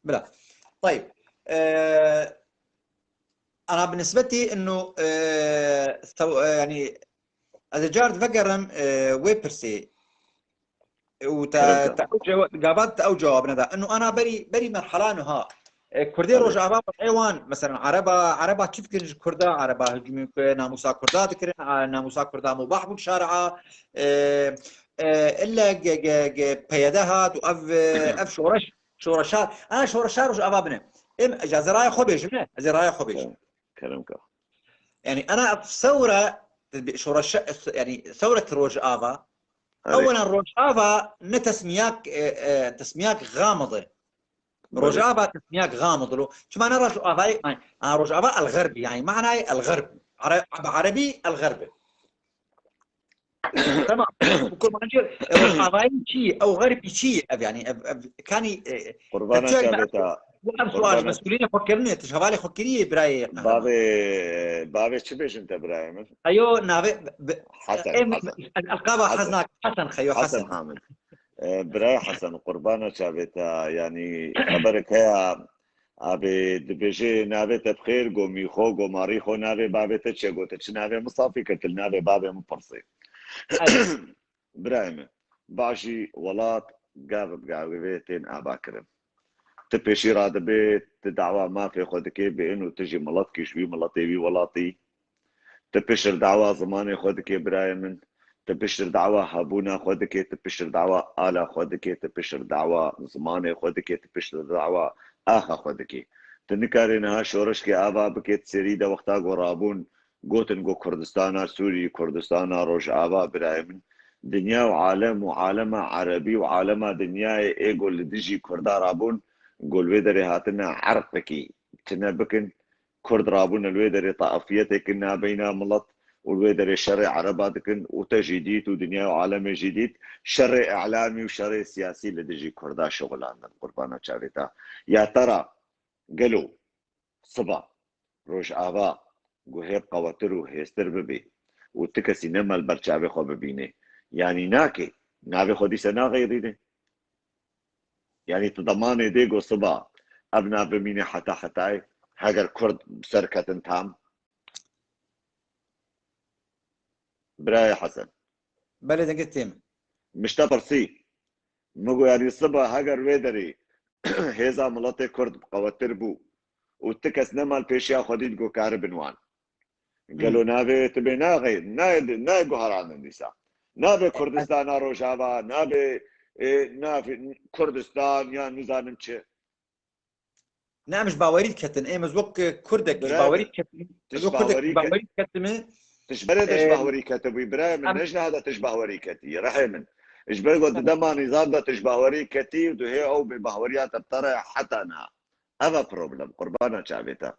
بلا طيب انا بالنسبه لي انه يعني اذا جارد فقرم ويبرسي وجابات او جوابنا ذا انه انا بري مرحله انه ها كردي روج ابا حيوان مثلا عربا كيف كنج كردا عربا هجمي ناموسا كردا ذكر ناموسا كردا مباح بالشارع الا بيدها اف شورشات انا شورشار روج ابا بنا ام جزراي خوبيج جزراي خوبيج كلامك يعني انا ثوره شورش يعني ثوره روج ابا اولا روجافا تسمياك غامضه روجافا تسمياك غامض شو معنى روجافا؟ روجافا الغربي يعني معنى الغرب عربي الغربي تمام وكل ما نجي روجافا شيء او غربي شيء يعني كان قربانا شابتا سؤال مسؤولين فكرني تشغالي فكري براي بابي شو بيش انت براي ايوه نافي حسن القابه حسن خيو حسن حامد براي حسن قربانا شابتا يعني خبرك هي ابي دبيجي نافي تبخير قو ميخو قو ماريخو نافي بابي تتشيقو تتش نافي مصافي كتل نافي بابي مبرصي برايم باشي ولات قابب قاوبيتين اباكرم تبيشي راد بيت دعوة ما في خودك بانه تجي ملطكي شوي ملطي بي ولاتي تبشر دعوة زماني خودك برايم تبشر دعوة هابونا خودك تبشر دعوة آلا خودك تبشر دعوة زماني خودك تبشر دعوة آخا خودك تنكارينها شورش كي آبا بكيت سريدة وقتا قرابون قوتن قو كردستانا سوري كردستانا روش آبا برايم دنيا وعالم عربي وعالم دنيا ايقو اللي دجي كردا رابون قول ويدري هاتنا عرقكي تنبكن كرد رابون الويدري طائفيتك كنا بين ملط والويدري شرع عرباتكن وتجديد ودنيا وعالم جديد شرع اعلامي وشرع سياسي لدجي كردا شغلان قربانا شاريتا يا ترى قالوا صبا روش آبا قهيب قواترو هيستر ببي وتكسي نما البرشابي خو ببيني يعني ناكي نابي خودي سنا غيري يعني تضماني ديغو صبا ابنا بميني حتى هاجر كرد بسركة تام براي حسن بلد قتيم مش تبرسي مگو يعني صبا هاجر ويدري هيزا ملطي كرد قواتر بو وتكس نما البيشيا خودي تقو كاربنوان قالوا نابي تبي ناي قهران النساء نابي كردستان روجافا نابي كردستان يا نزانم چه نعم مش باوريد كتن ايه مزوق كردك مش باوريد كتن مزوق كردك باوريد كتن تشبه كتبي براي من نجل هذا تشبه كتي رحمن اجبر قد دما نظام ده تشبه كتي ودو هي او ببهوريات بطريقه حتى انا هذا بروبلم قربانا شعبيتا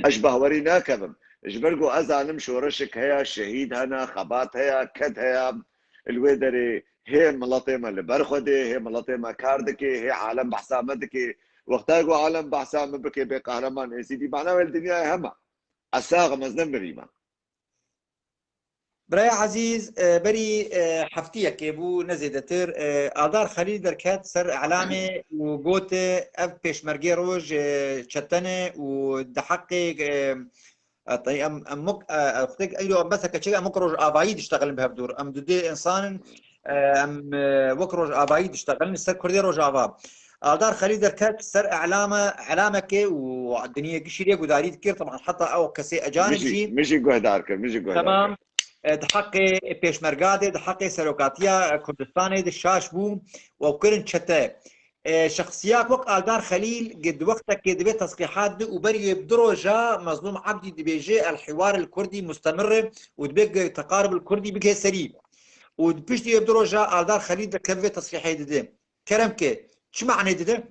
اشبه ورينا كبم اجبرقو ازعلم شورشك هيا شهيد هنا خبات هيا كد هيا الويدري هي ملطيمة اللي برخدي هي ملطيمة كاردكي هي عالم بحسامتكي وقتاقو عالم بحسام بكي بقهرمان يا سيدي معناه الدنيا هما الساغ مزنم بريما براي عزيز بري حفتيك كيبو نزيدتر آدار خليل دركات سر اعلامي وقوت اف بيشمرقي روج شتنه ودحقي طيب امك اختك ايلو بس كشيء مكروج ابايد اشتغل بها بدور ام دودي انسان ام وكروج ابايد اشتغل سر كردي روج اباب آدار خليل دركات سر اعلامك والدنيا قشيريه وداريد كير طبعا حتى او كسي اجانب جي مشي قهدارك مشي قهدارك تمام دحقي بيشمرقادي دحقي سلوكاتيا كردستاني دشاش بوم وكلن شتى شخصيات وقت آلدار خليل قد وقتك دبي تصريحات وبري بدروجة مظلوم عبدي دبيجي الحوار الكردي مستمر ودبي تقارب الكردي بكي سريع ودبيشتي بدروجة آلدار خليل دكفي تصريحات دي كرمكي شو معنى دي؟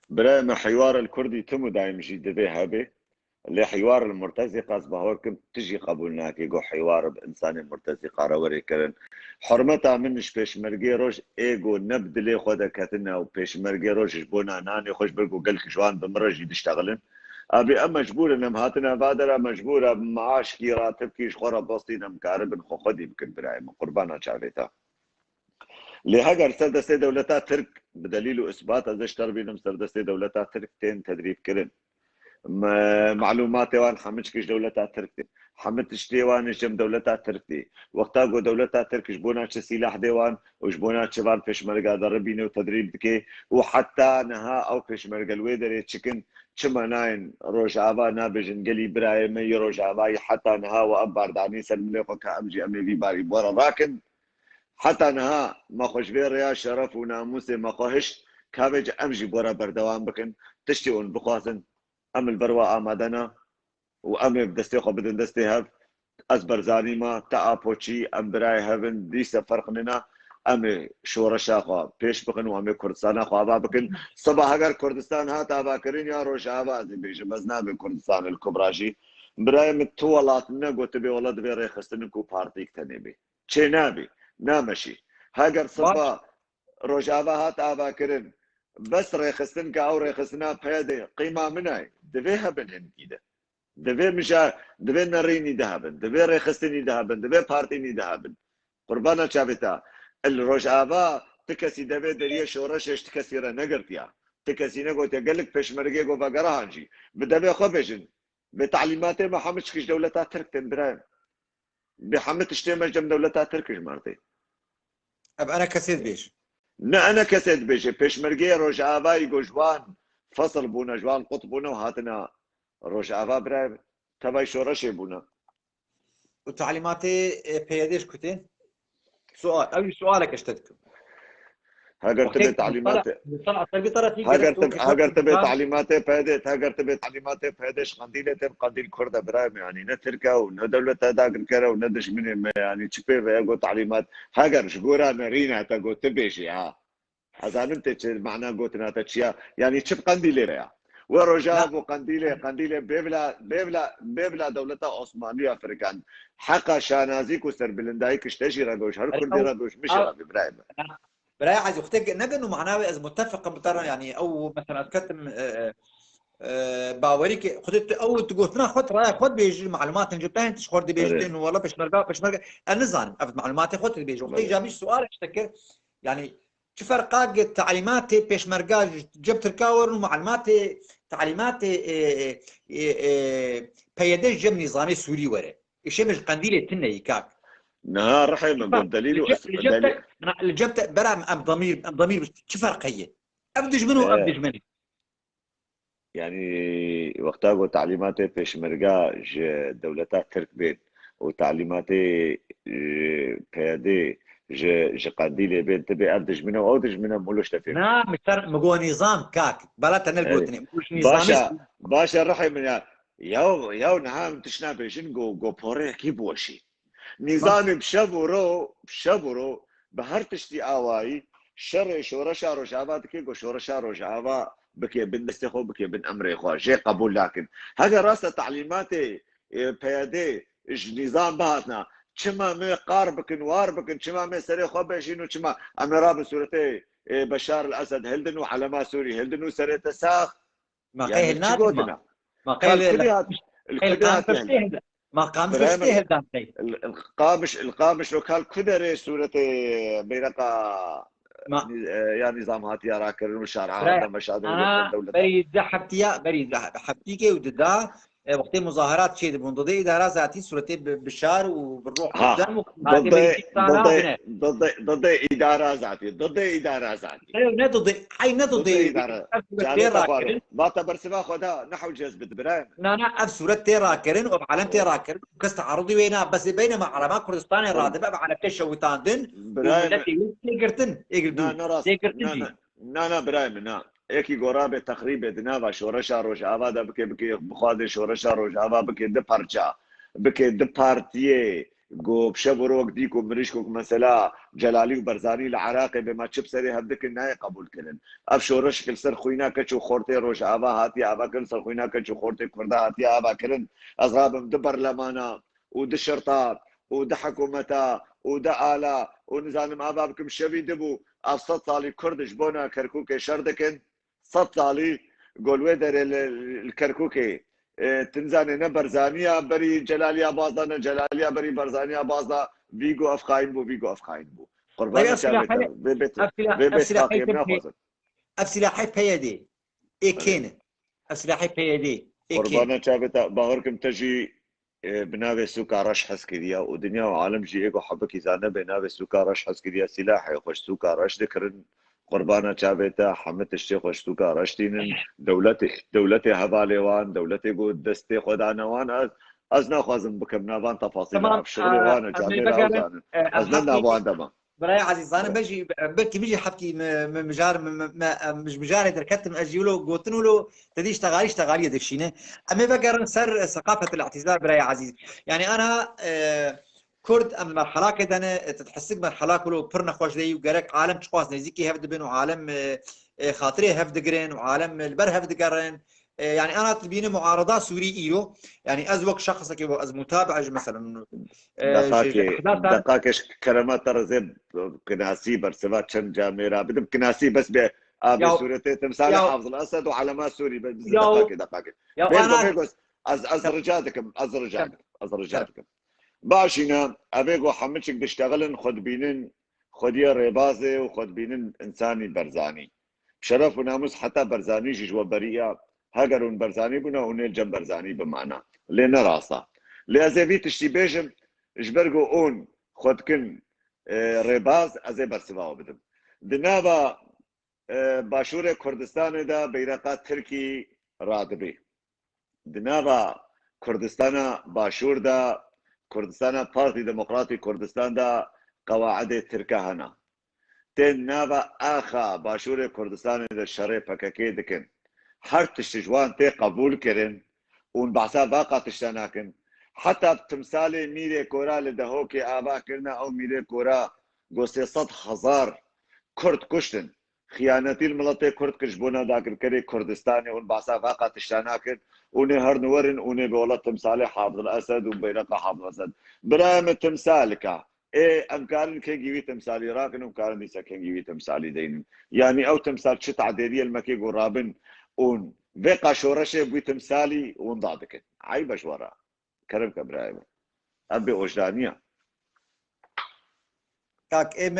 برا ما حوار الكردي تمو دايم جي دبي هابي اللي حوار المرتزقة أصبح كم تجي قبولنا كي جو حوار بإنسان مرتزقة روري كرن حرمتها منش بيشمرقي روش إيجو نبدلي خودك كاتنا وبيشمرقي روش جبونا ناني خوش برقو قلك جوان بمرج يدشتغلن أبي أما مجبورة نمهاتنا بادرة مجبورة بمعاش كي راتب كيش خورا بوستينا مكارب خو خدي يمكن براي من قربانا شعبيتا لهجر سردسي دولتا ترك بدليل إثبات أزش تربينم سردسي دولتا تركتين تدريب كرن معلوماتي وان حمتش دولتها تركتي حمتش ديوان جم دولتها تركتي وقتا جو دولتها ترك جبونا سلاح ديوان وجبونا شبان بيشمرقا دربيني وتدريب دكي وحتى نها او بيشمرقا الويدري تشكن شما ناين روجابا نابجن قلي براي مي روجابا حتى نها وابار داني سلمليقو كامجي امي في باري بورا راكن حتى نها ما خوش بير يا شرف وناموسي ما خوهش كابج امجي بورا بردوان بكن تشتيون بقواسن ام البروا آمدنا و ام بدستي خو بدن دستي هف از برزاني ما تا بوچي ام براي هفن ديسا فرقننا ام شورشا خو پیش بکن و ام کردستان خو آبا بکن صبح اگر کردستان هات آبا کرین یا روش آبا از بیش بزنا به کردستان الكبراجي براي متولاتنا قلت بي ولد بي ريخستن كو بارتيك تنبي چه نابي نامشي هاگر صبح روش آبا هات آبا کرین بس ريخستن كاو ريخستنا بهذه قيمه مناي دبيها بالهنديده دبي مشا دبي نريني ذهبن دبي ريخستني ذهبن دبي بارتيني ذهبن قربانا شابتا الروج ابا تكسي دبي دريه شورش تكسيره نقرتيا تكسي نقول قال لك بشمرقي جو بقراهنجي بدبي خبجن بتعليماتي ما حمشكش دولتها تركتن برايم بحمتش تيمش جم دولتها تركش مرتي اب انا كسيت بيش نا انا كسيت بيش بيشمرقي روج ابا يقول جوان فصل بونا جوان قط بونا وهاتنا روج ابا برايم تبعي شورش بونا وتعليماتي بيديش كنتي سؤال أول سؤالك اشتدك هاگر تبي تعليمات هاگر تبي تعليمات فادت هاگر تبي تعليمات فادش قنديله تب قنديل كرده برايم يعني نتركا وندولة داقر كره وندش من يعني تشبي يقول تعليمات هاگر شغورا نرينا تقول تبيش يا هذا انت معناه قلتنا تشيا يعني تشب قنديله يا ورجاب وقنديله بيبلا دولة عثمانية افريكان حقا شانازيك وسربلندايك اشتجي رجوش هر كردي رجوش مش برايم براي عايز يختك نجنو معناه از متفق بترى يعني او مثلا اتكتم باوريك خدت او تقولنا خد رايك خد بيجي معلومات جبتها انت شخور دي بيجي انه والله بشمرقه النظام افت معلوماتي خد بيجي وقت جابيش سؤال اشتكر يعني شو فرقاق تعليماتي بيشمرقه جبت الكاور ومعلوماتي تعليماتي بيدش جم نظامي سوري ورا ايش مش قنديله تني كاك نهار رحيم بالدليل اللي جبت برا ام ضمير شو فرق هي ابدج منه وابدج منه يعني وقتها تعليماتي بيشمرقه دولتها ترك بين وتعليماتي بيدي ج قنديله بين تبي ابدج منه واودج منه مولوش تفهم نعم مستر مقو نظام كاك بلات انا قلتني مش نظام باشا رحيم ياو نعم تشنا بيجن جو بوري كيبوشي نظام بشبرو بهرتشتي آواي شر شورشا روجابات كي شورشا روجابا بكي بن دستخو بكي بن امري خو جي قبول لكن هذا راس تعليماتي بيادي نظام بهاتنا كما مي قاربك واربك كما مي سري خو بشينو كما امرا بصورتي بشار الاسد هلدن وعلماء سوري هلدن وسري تساخ ما قيل نادم ما قيل ما قامش تستاهل دامتي القامش لوكال كدري صورتي بينقا يا نظام هاتي راكر وشارع هذا مشاهد الدولة بريد حبتيكي ودا وقت مظاهرات شيء ضد اداره ذاتي صورتي بالشارع وبالروح قدام ضد اداره ذاتي ايوه ضد اداره ما تبرسما خدها نحو جذب برايم نا صورة تراكرن وبعلم تراكرن وكست عرضي وينا بس بينما علماء كردستان رادبه على تشويتان دن برايم تيجرتن نا برايم ايكي غورابه تقريبا دنابا شورشا روجابا دا بكي بخواد شورشا روجابا بكي د پارچا بكي د پارتيه جو بشبروك ديكو مريشكوك مثلا جلالي وبرزاني العراقي بما تشب سري هبدك النهاية قبول كرن افشورش كل سر خوينا كچو خورتي روش ابا هاتي ابا كل سر خوينا كچو خورتي كردا هاتي ابا كرن اصحاب مدبر لمانا ود الشرطات ود حكومتا ود آلا ونزانم ابا بكم شبي دبو افصد صالي كردش بونا كركوك شردكن صد صالي قولوا در الكركوكي تنزاني نبرزانيا بري جلاليا بازا جلاليا بري برزانيا بازا فيجو افخاين بو فيجو افخاين بو قربان شابتا بيت افسلاحي بيدي اكين افسلاحي بيدي قربان شابتا باوركم تجي بناوي سوكا رش حسكريا ودنيا وعالم جي ايكو حبك يزانا بناوي سوكا رش حسكريا سلاحي خوش سوكا رش ذكرن قربانا شابتا حمد الشيخ وشتوكا رشتين دولتي هفاليوان دولتي قود دستي خدانوان از ناخذن بكم نافان تفاصيل الشغل وانا جامعي راوزان از نافان دما براي عزيز انا بيجي حبكي مجار مش مجار دركت اجيولو قوتنو له تديش تغالي دشينه اما بقرن سر ثقافه الاعتذار براي عزيز يعني انا كرد ام مرحله كده انا تتحسك مرحله كله برنا خوش لي وقالك عالم تشخاص نزيكي هفد بين وعالم خاطري هفد جرين وعالم البر هفد جرين يعني انا تبيني معارضات سوري ايرو يعني ازوق شخصك از متابع مثلا دقاقش كلمات ترى زي كناسي برسمات شن جاميرا بدم كناسي بس ب سورتي تمثال حافظ الاسد وعلامات سوري بس دقاقه بينكم از رجالكم باشينا ابيغو حملشك بيشتغلن خد بينن خديا ريبازي وخد بينن انساني برزاني شرف وناموس حتى برزاني جوا بريئه هاجرون برزاني بنا ونيل جنب برزاني بمعنى لنا راسا لازفي تشتي بيجم جبرغو اون خد كن ريباز ازي برسواو بدم دنابا باشور كردستان دا بيرقات تركي رادبي دنابا كردستان باشور دا كردستان بارتي ديمقراطي كردستان دا قواعد تركهنا تن نابا اخا باشور كردستان دا شري بكاكي دكن هر تشجوان تي قبول كرن ون بحثا باقا تشتناكن حتى بتمثالي ميري كورا لدهوكي آبا كرنا او ميري كورا قوسي 100,000 كرد كشتن خيانتي الملطي كرد كشبونا داكر كري كردستاني ون بحثا باقا تشتناكن وني هر نورن وني بولا تمثالي حافظ الاسد وبيرقا حافظ الاسد برام تمثالك ايه امكان كي جيوي تمثالي راكن وكان ديسا كي جيوي تمثالي دين يعني او تمثال شت عديدية المكي قرابن ون بقى شورشه بوي تمثالي ونضادك عيب شورا كرم كبرايم ابي وجدانيه كاك ام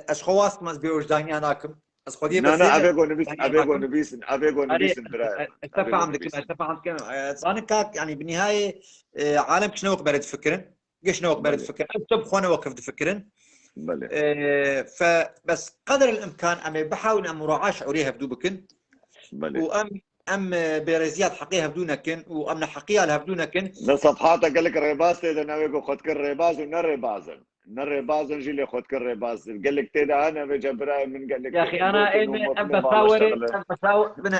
از خواست مز بوجدانيه ناكم از خودي بس انا ابيغو نبيس برايم اتفهم انا كاك يعني بالنهايه عالم شنو قبلت فكرن شنو قبلت فكرن اكتب خونا وقف فكرن فبس قدر الامكان امي بحاول ان مراعاه شعوريها بدوبكن وام برزيات حقيقه بدونكن وامنا حقيقه لها بدونكن صفحاتك قال لك ريباز تيدا ناوي خد كل ريباز ونريبازن نريبازن جيلي خد كل ريباز قال لك تيدا انا بجبراي من قال لك يا اخي انا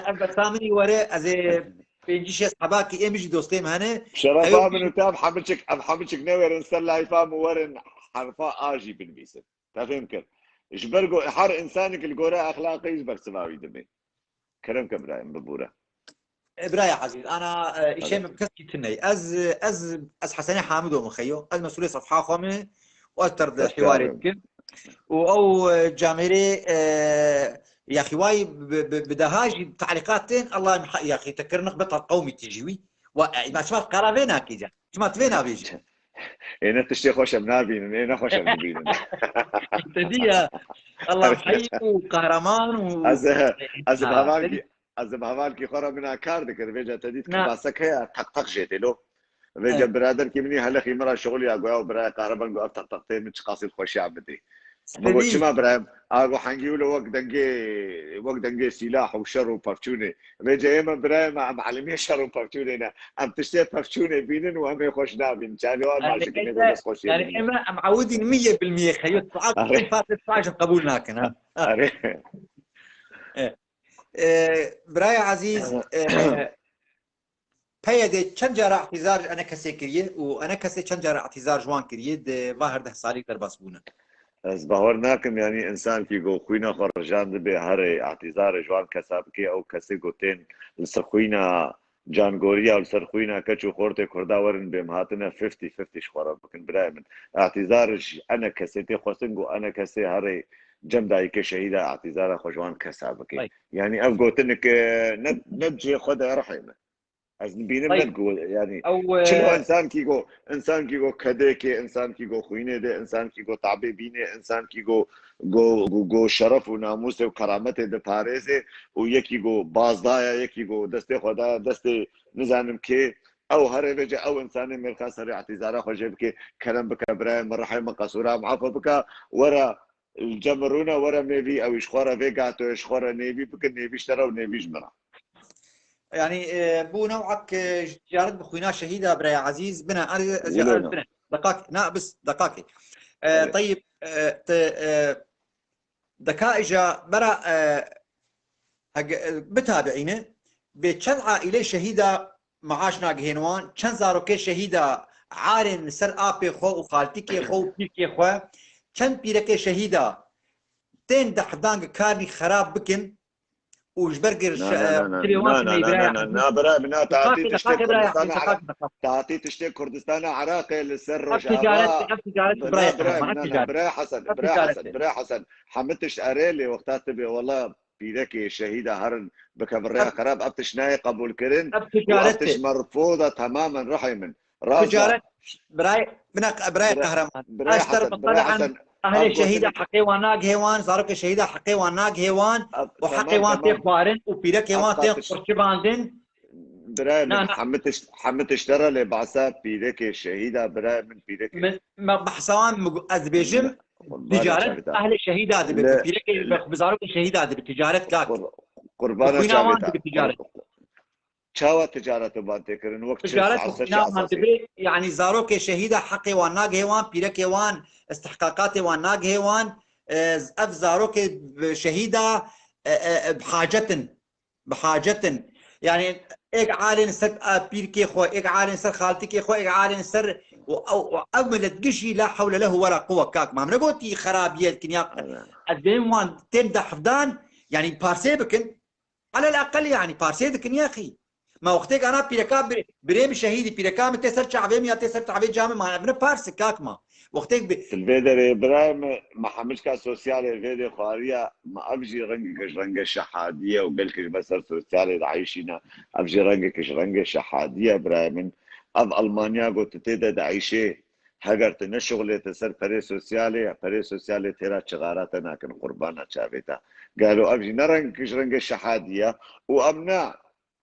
ابى ثامني ورا ازي بيجيش اصحابك يمشي دوستي هنا شرفا من تاب حملتك ناوي نسال فام ورن حرفا اجي بالبيس تفهمك جبرقو حر انسانك القراء اخلاقي يجبر سماوي دمي كلام كبرايم ببوره ابراهيم عزيز انا شيء بكسكي تني از حسني حامد ومخيو از مسؤوليه صفحه خامه واكثر حواري يمكن او جاميري يا اخي واي بدهاج تعليقاتين الله يا اخي تكر نخبط القومي تجيوي ما شفت قرابينا كيجا شفت فينا بيجي انا تشتي خوش منابين انا خوش منابين تديا الله يحييك وقهرمان از بهوالكي خورا منا كاردك فيجا تديت كباسك هي طق جيتي له فيجا برادر كي مني هلا خيمرا شغلي اقوا برا قهرمان جو افتح طقتين من قاصد خوشي عبدي بقول شما برايم اقو حنجيو له وقت دنجي سلاح وشر وبافتوني فيجا اما برايم معلمي شر وبافتوني ام تشتي بافتوني بينن وهم خوش نابين كان ما شكل بس خوش يعني اما معودين 100% خيوط فاتت فاش قبولنا كان براي عزيز هي دي چند جارة اعتذار انا كسي كريه وانا كسي چند جارة اعتذار جوان كريه دي ظاهر ده صالي درباس بونا. از باورناکم یعنی انسان کی گو خوینا خرجان دبی هر اعتذار جوان کسب کی او کسی گوتین لسر خوینا جانگوریا و لسر خوینا کچو خورته کردا ورن بهم هاتنا 50 50 شخورا بکن برای من اعتذار انا کسی تی خوستنگو انا کسی هر جم دای که شهید اعتذار خوجوان کسب کی یعنی اف گوتنک نجي خدا رحمه از نبینم طيب نتقول يعني او شنو انسان كيغو كديكي انسان كيغو خوينه ده انسان كيغو تعبي بينه انسان كيغو جو شرف وناموس وكرامته ده باريزه ويكي جو بازدايا يكي جو دستي خدا دستي نزانم كي او هر بيجي او انسان من خاصه اعتذار خوجب كي كلام بك ابراهيم رحمه قصوره معفو بك ورا الجمرونه ورا ميبي او اشخوره فيجاتو اشخوره نيبي بك نيبي اشترى ونيبي جمره يعني بو نوعك جارت بخوينا شهيدة برا يا عزيز بنا ولينا بنا دقائق لا بس دقائق طيب دكا اجا برا بتابعينه بچند عائله شهيده معاش ناگهينوان چند زاروكي شهيده عارن سر ابي خو وخالتي خو بيكي خو چند بيركي شهيده تين دحدانگ كارني خراب بكن وجبرجر لا برا تعطي تشتي كردستان تعطي تشتي كردستان عراق للسر روجافا برا حسن حمدتش اريلي وقتها تبي والله بيدك شهيده هرن بكبريا خراب ابتش ناي قبول كرن وابتش مرفوضه تماما رحما راسا براي قهرمان اشتر طبعا اهل الشهيده حقي وناق هيوان زارك الشهيده حقي وناق هيوان وحقي وان تخوارن وبيرك هيوان تخرشباندن براي حمت اشترى لبعثة بيدك شهيده براي من بيدك بحسوان ازبيجم تجاره اهل الشهيده هذه بيرك بزارك الشهيده هذه بالتجاره كاك قربانه شاويتا چاوا تجارت بانته کرن وقت تجارت يعني زاروك شهيده حقي وناق هيوان بيرك هيوان استحقاقات وناق هيوان اف زاروك شهيده بحاجه يعني اك عالن سر بيركي خو اك عالن سر خالتك خو اك عالن سر واملت قشي لا حول له ولا قوه كاك ما نقولتي خرابيه كنيا قدام وان تمدح حفدان يعني بارسي بكن على الاقل يعني بارسي بكن يا اخي ما وقتك انا بيركا بريم شهيدي بيركا من تسر شعبي يا تسر شعبي جامع ما ابن بارس كاك ما وقتك الفيدر ابراهيم ما حملش كا سوسيال الفيديو خاريه ما ابجي رنجك شحاديه وبلكش بس سوسيال عايشينا ابجي رنجك شحاديه ابراهيم اب المانيا قلت تيدا عايشه هاجرت نشغله تسر فري سوسيالي ترى شغاراتنا كن قربانا شافيتا قالوا ابجي رنج شحاديه وامنع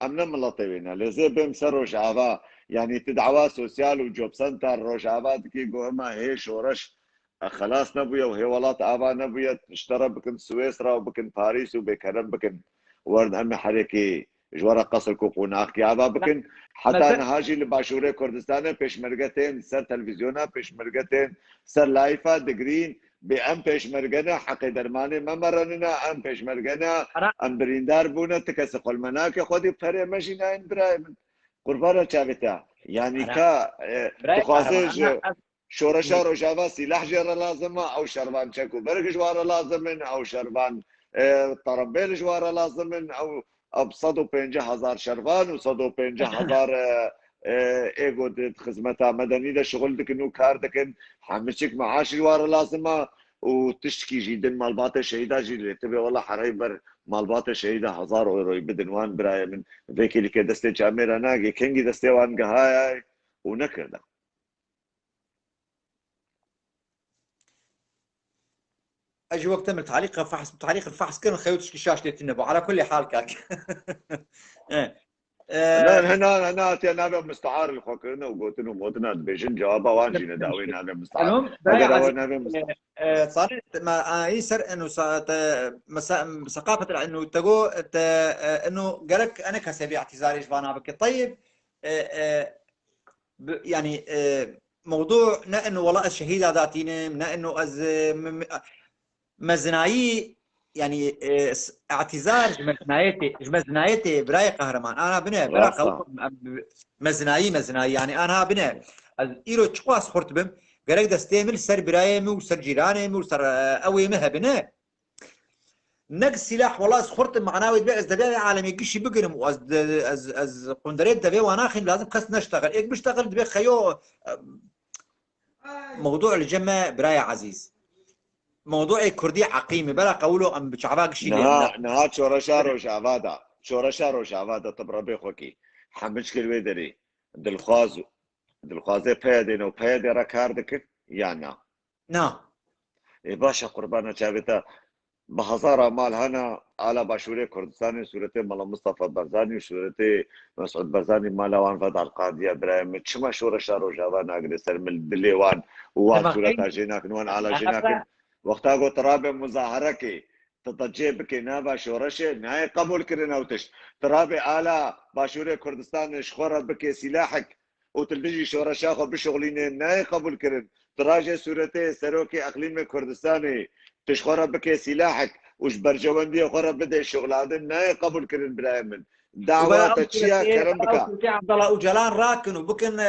ملطبينا لزي بمسر روجافا يعني تدعوا سوسيال وجوب سنتر روجافا كي قوما هي شورش خلاص نبويا وهي ولات ابا نبويا اشترى بكن سويسرا وبكن باريس وبكرم بكن ورد ام حركي جوارا قصر كوقوناخ كي ابا بكن حتى نهاجي لباشوره كردستان بيشمرقتين سر تلفزيونا بيشمرقتين سر لايفا دقرين بأم بيشمرقنا حقي درماني ما مرننا أم بيشمرقنا أم بريندار بونا تكس قلمناك خودي بفري ماشي ناين برايم قربانا شابتا يعني كا تخاصيش شورشا روجافا سلاح جير لازمة أو شربان شكو برق جوار لازمن أو شربان طربيل جوار لازمن أو بصدو 50,000 شربان وصدو 50,000 ايجو خدمتها مدني ده شغل دكن وكار دكن حمشك معاش الوار لازمه وتشتكي جدا مالبات الشهيده جي تبي والله حريبر مالبات الشهيده 1000 اورو بدنوان براي من ذيك اللي كده دستي جاميرا ناقي كينجي دستي وان هاي ونكرده اجي وقت من تعليق الفحص كان خيوتش الشاشه تنبو على كل حال كاك هنا انا مستعار الخوكرنا وقلت لهم موتنا بيجن جوابه وانجينا داوينا انا مستعار صارت ما يسر انه ثقافه انه تقو انه قالك انا كسبي اعتذاري جبانا بك طيب يعني موضوع انه والله الشهيده ذاتينا انه مزنايي يعني اعتذار مزنايتي براي قهرمان انا بنا برا مزناي يعني انا بنا ايرو تشواس خرط بم قرق دستيمل سر برايم وسر جيراني وسر اوي مها بنا نق سلاح والله سخرت معناوي بيع از دبي عالمي قشي بقرم از قندريت دبي وانا اخي لازم قص نشتغل ايك بشتغل دبي خيو موضوع الجمع براي عزيز موضوع كردي عقيمي بلا قولوا ام بشعباق شيء نها شورشا روشافادا تبربي خوكي حمشكل ويدري دلخوازي بيدين وبيدي ركاردك يعني نعم باشا قربانا جابتا بهزارة مال هنا على باشوري كردستاني سورتي مال مصطفى برزاني وسورتي مسعود برزاني مال وان فدع القادية برايم تشما شورشا روشافا ناقر سرمل دليوان وان سورتا جيناك نوان على جيناك وقتا قو ترابي مظاهركي تضجي بكي نابا شورشي نهاية قبول كرنا وتش ترابي آلا باشوري كردستان شخورة بكي سلاحك وتلدجي شورشاخو بشغلين نهاية قبول كرن تراجي سورتي سروكي اقليمي كردستاني تشخورة بكي سلاحك وش برجواندي خورة بدا الشغلادن نهاية قبول كرن برايمن دعوة تشيا كرم بكا عبد الله وجلان راكن وبكن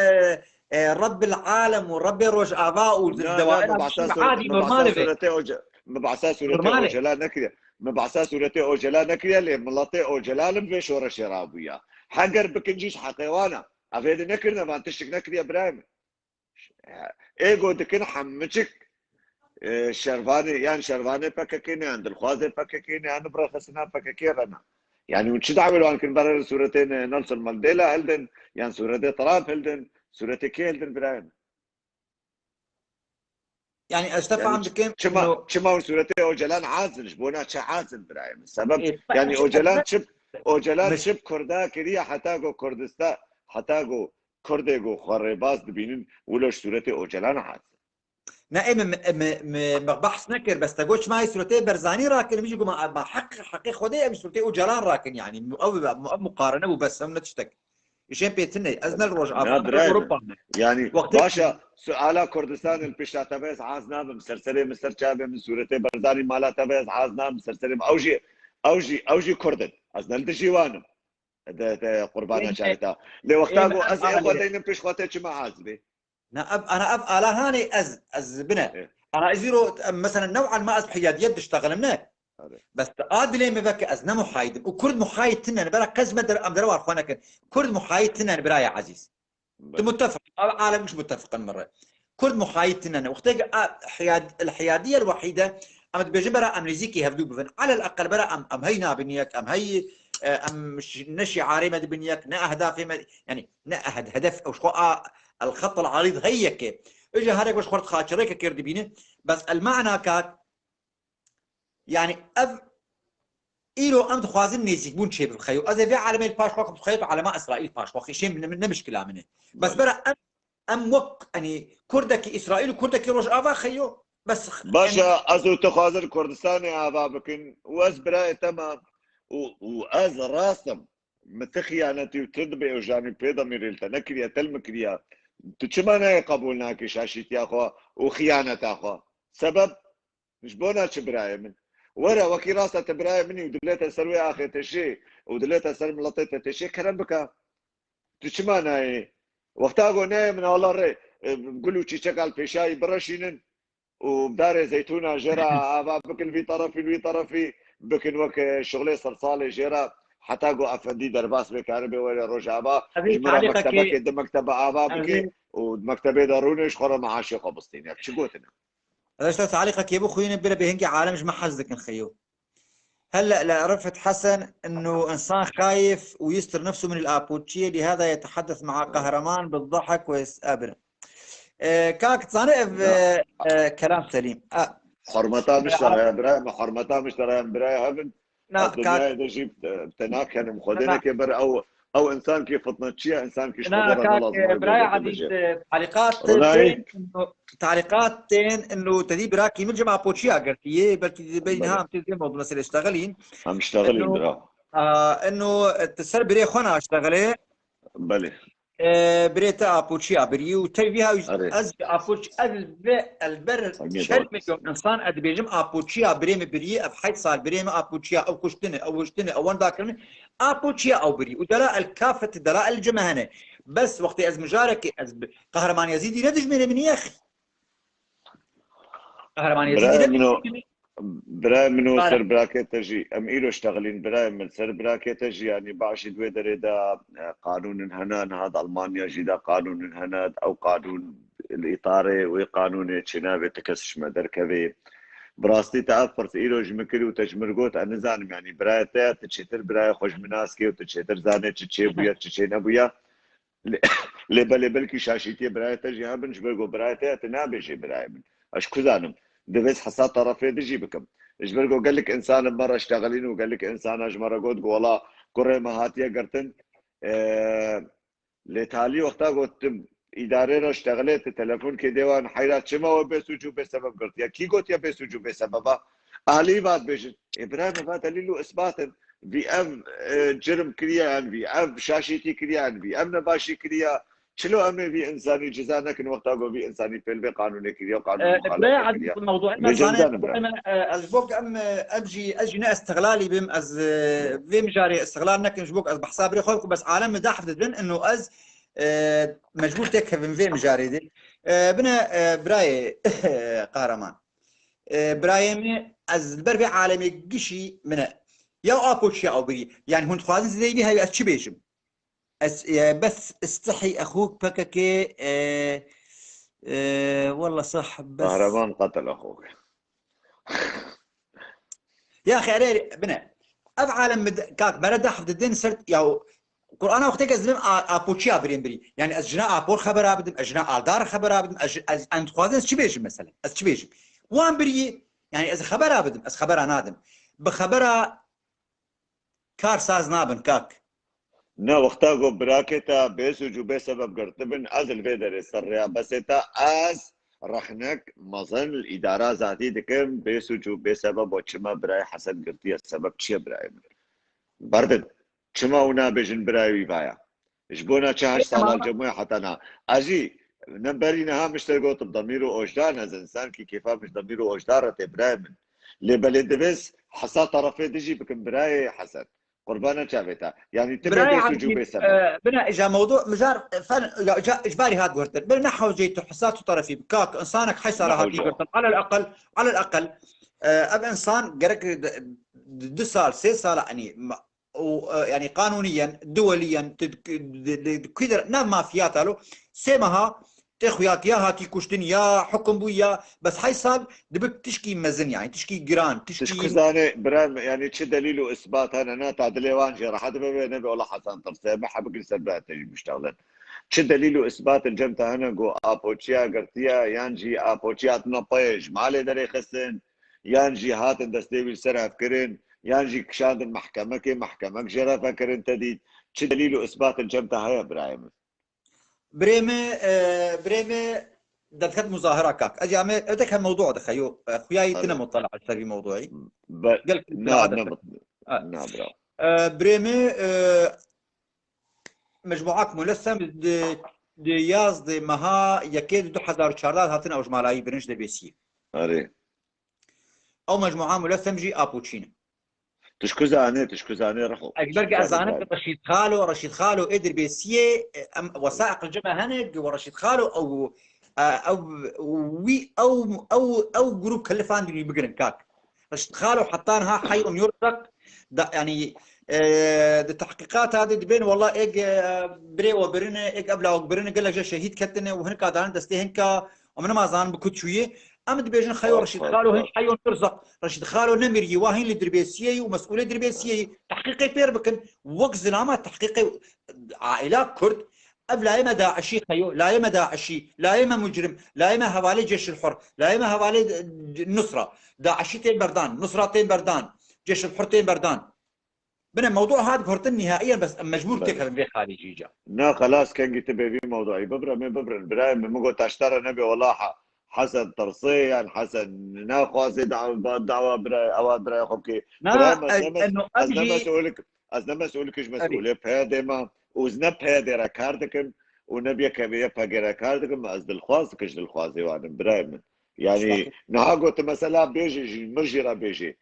رب العالم ورب روج اباء والدوائر عادي نورمال مبعثا سورتي اوجلا نكريا مبعثا سورتي اوجلا نكريا اللي ملطي اوجلا لم في شورى شرابيا حقر بكنجيش حقيوانا افيد نكرنا ما تشك نكريا برايم ايجو دكن حمچك شرفاني يعني شرفاني بككيني عند الخوازي بككيني انا برخصنا بككيرنا يعني وش دعوه ان كن برا سورتين نلسون مانديلا هلدن يعني سورتي طراب هلدن سورتي كيلدن برايم يعني استفهم بكم شما سورتي اوجلان عازل جبونا عازل برايم السبب يعني اوجلان شب كردا كريا حتاغو كردستان حتاغو كردغو خريباز دبينين ولوش سورتي اوجلان عازل نائم بحث نكر بس تقولش معي سورتي برزاني راكن بيجي ما حقي خدي سورتي اوجلان راكن يعني او مقارنه وبس هم تشتك يشين بيتني ازنا الروج اوروبا يعني باشا على كردستان البيشاتابيز عازنا مسرسري مستر شابه من سورتي برزاني مالا تابيز عازنا مسرسري اوجي كردن ازنا الدجيوان ده قربانا شايتا لوقتاغو از اخوتين بيش خوتي ما عازبي انا على هاني از بنا انا ازيرو مثلا نوعا ما از حياديه تشتغل منك بس ادلي مبك از نمو حايد وكرد محايد تنا انا برا كز مدر ام دروا اخوانك كرد محايد تنا انا برايا عزيز انت متفق عالم مش متفق المره كرد محايد تنا انا وقت الحياديه الوحيده ام بجبرا امريكي هفدو بفن على الاقل برا ام هينا بنيك ام هي ام نشي عارمه بنيك نا اهداف يعني نا هدف او شو الخط العريض هيك اجى هذاك باش خرط خاطرك كيرد بينه بس المعنى كاك يعني إيلو أم خوازن نيزيك بون شيء بالخيو أذا في عالمي الباش وقت خيط على ما إسرائيل باش وقت شيء من مشكلة منه بس برا أم وق يعني كردك إسرائيل وكردك روج آبا خيو بس باشا يعني أزو تخازن كردستاني آبا بكن وأز براي تمام وأز راسم متخيانتي وتدبي وجاني بيدا ميريلتا نكريا تلمكريا تشمانا قبولنا كشاشيت يا أخوة وخيانة أخوة سبب مش بونا براي من ورا وكي راسه تبراي مني ودليتها سروي اخي تشي ودليتها سر ملطيتها تشي كلام بك تشمانا وقتها قلنا من والله ري بقولوا شي شغال في شاي برشينن وبدار زيتونه جرا بكل في طرفي بكن وك شغله صلصالي جرا حتى قو افندي درباس بكاربي ولا رجابا جمره مكتبك قد مكتبه ابا بكي ومكتبه دارونش خرا معاشي قبستين شو قلتنا هذا تعليقك يا ابو خوينا بلا بهنجي عالمش ما حزك نخيو هلا رفعت حسن انه انسان خايف ويستر نفسه من الابوتشيه لهذا يتحدث مع قهرمان بالضحك ويسابنا كاك تصانع كلام سليم حرمتها مشترى يا ابراهيم حرمتها مشترى يا ابراهيم الدنيا اذا جبت تناك يعني مخدنا كبر او انسان كيف فطنتشيا انسان كيف براي عديد تعليقاتين انه تدي براكي من جماعه بوتشيا قالتي بلكي بينها عم تزي موضوع مثلا اشتغلين عم اشتغلين برا انه تسر بري خونا اشتغلي بلي بريتا ابوتشي ابري وتبيها اري از ابوتش البر امي 10 دوت مليون انسان اد بيجم ابوتشي بريم بري اب حيث صار بريم ابوتشي او كشتنه او وشتنه او وين ذاكرني ابوتشي او بري ودلاء الكافه دلاء الجمع هنا بس وقت از مجارك از قهرمان يزيدي ندج من يا اخي قهرمان يزيدي براي ندج منو براي منو سر من براكيتجي ام ايلو اشتغلين براي من سر براكيتجي يعني بعش دوي دريدا قانون الهنان هذا المانيا جدا قانون الهنان او قانون الاطاري وقانون تشنابه تكسش مدركبه براستي تعفرت ايلو جمكري وتجمرغوت انا زانم يعني برايتا تشتر براي خوش مناسكي وتشتر زانه تشيبويا تشينابويا لبل شاشيتي برايتا جي بنج برغو برايتا تنابجي براي من اش كزانم دبس حسا طرفي دجي بكم اجبرغو قال لك انسان مره اشتغلين وقال لك انسان اجمره قلت والله كره ما هاتيه قرتن لتالي وقتا قلت اداره را اشتغلت تلفون كي ديوان حيرات شما وبسوجو بسبب قلت يا كي قلت يا بسوجو بسببها اهلي بعد بيجي ابراهيم بعد له اثبات في ام جرم كريان في ام شاشيتي كريان في ام نباشي كريا شلو ام في انساني جزانا كن وقتا قو في انساني في قانوني كريا وقانون لا مخالفه عاد كريا الموضوع ما بجنزان صانع ابراهيم ازبوك ام اجي نا استغلالي بم از فيم جاري استغلال نك جبوك از بحساب ري خوك بس عالم مداح بدن انه از مجبور تك فيم جاري دي بنا براي قهرمان برايم از البربي عالمي قشي من يا ابوتشي او بري يعني هون خوازن زي بها از شي بيجم بس استحي اخوك بككي والله صح بس قهرمان قتل اخوك يا اخي علي بنا افعال كاك برد حفظ الدين سرت يا قرآن وقتك ازلم ابوتشي برين بري يعني اجنا ابور خبر ابدم اجنا الدار خبر ابدم از انت خوازن شي بيجم مثلا از شي بيجم وان بري يعني از خبر ابدم از خبر انادم بخبر كار ساز نابن كاك نا وقتا قو براكتا بيسو جو بسبب قرطبن از الفيدر السرية بس تا از رخنك مظن الإدارة ذاتي دكم بيسو جو بسبب وچما براي حسن قرطية السبب چيه براي بردد چما ونا بيجن براي ويبايا جبونا 4 سال الجمعية حتى نا اجي نمبرينها مشترقوت بضميرو اوجدان از انسان كي كيفا مش ضميرو اوجدارة براي من لبلد بس حسا طرفي دجي بكم براي حسن قربانا شافتا يعني تبي براي بيسو جو عندي بسبب بنا اجا موضوع مجار فن اجباري هاد قرتن بنا نحو جي تحسات طرفي بكاك انسانك حي صار هاتي قرتن على الاقل اب انسان قرك 2 سال 3 سال يعني يعني قانونيا دوليا كده نعم مافيات له سمها تخوياك يا هاتي كشتن يا حكم بويا بس حي صار دبك تشكي مزن يعني تشكي جران تشكي تشكزاني برام يعني تش دليل واثبات انا تعدلي وانجي راح ادبي نبي ولا حسن طرسي ما حبك سبات تجي مشتغلين تش دليل واثبات الجمتا انا جو ابوتشيا قرتيا يانجي ابوتشيا تنطيج ما علي دري خسن يانجي هات دستيبي سرع فكرين يانجي كشاند المحكمه كي محكمه جرى فكرين تدي تش دليل واثبات الجمتا هيا برايم بريمه دخلت مظاهره كاك اجي عمل بدك هالموضوع دخيو خوياي تنا مطلع على موضوعي قال لك نعم نعم برافو بريمه مجموعات ملثم دي ياز دي مها يكيد 2014 هاتن او جمالاي برنج دي بيسي اري او مجموعه ملثم جي ابوتشينا تشكزاني رحو اكبر ازانك رشيد خالو ادر بيسيه وثائق الجبهه هنق ورشيد خالو او وي او جروب كلفان اللي بقرن كاك رشيد خالو حطانها حي يرزق يعني التحقيقات هذه بين والله بري وبرنا قبل وبرنا قال لك شهيد كتنه وهنك دان دستي هنك ومن ما زان بكت شويه امد بيجن خيو رشيد خالو هن حيون ترزق رشيد خالو نمري واهين لدربيسيه ومسؤوليه دربيسيه تحقيقي بير بكن وقت زلامه تحقيقي عائلات كرد لا يما داعشي خيو لا يما داعشي لا يما مجرم لا يما هوالي جيش الحر لا يما هوالي النصره داعشيتين بردان نصرتين بردان جيش الحرتين بردان بنا الموضوع هذا بهرتن نهائيا بس مجبور تكلم به خارجي جا نا خلاص كان تبي في موضوعي ببرا من ببرا برايم من مقو تشترى نبي والله حسن ترصيا حسن ناخذ دعوه براي او براي خبكي برايم انه از نما سؤالك ايش مسؤوليه بهذا ما وزنا بهذا ركاردكم ونبيك بيا كاردكم از دلخواز كش دلخوازي وانا براي من يعني نهاقوت مثلا بيجي مرجرة بيجي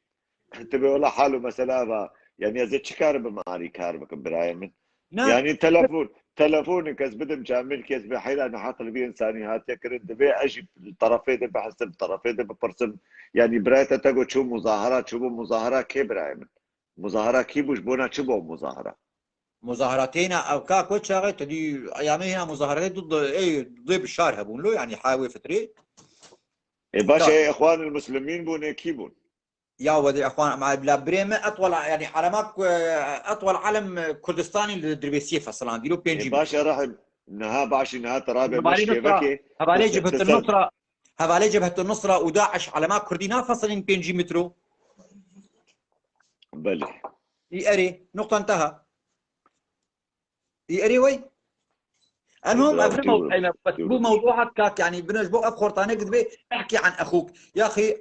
تبي ولا حاله مثلا يعني ازي تشكار بماري كاربك براي من يعني تلفونك از بدم جامل كيس بحيلا انا حاط بي انساني هات يكرن دبي اجي الطرفين دبي بحسب الطرفين دبي برسم يعني برايتا تقول شو مظاهرات شو مظاهرات كي براي من مظاهرات كي بوش بونا شبه مظاهرة مظاهراتين او كاكو شاغي تدي ايامها مظاهرات ضد ضد الشارع هبون له يعني حاوي فتري إيه باشا اخوان المسلمين بون كيبون يا ودي اخوان مع بلا بريمه اطول يعني علامات اطول علم كردستاني للدربيسيف اصلا ديرو بي ان إيه جي باشا راح نها باش نها ترابع هبالي مش نصره كيفك هبالي جبهه النصره هبالي جبهه النصره وداعش علامات كردي فصلين بي ان جي مترو بلي يأري نقطه انتهى يأري وي المهم ابن موضوعنا بس بو موضوعك كاك يعني بنجبو افخورتاني قد بي احكي عن اخوك يا اخي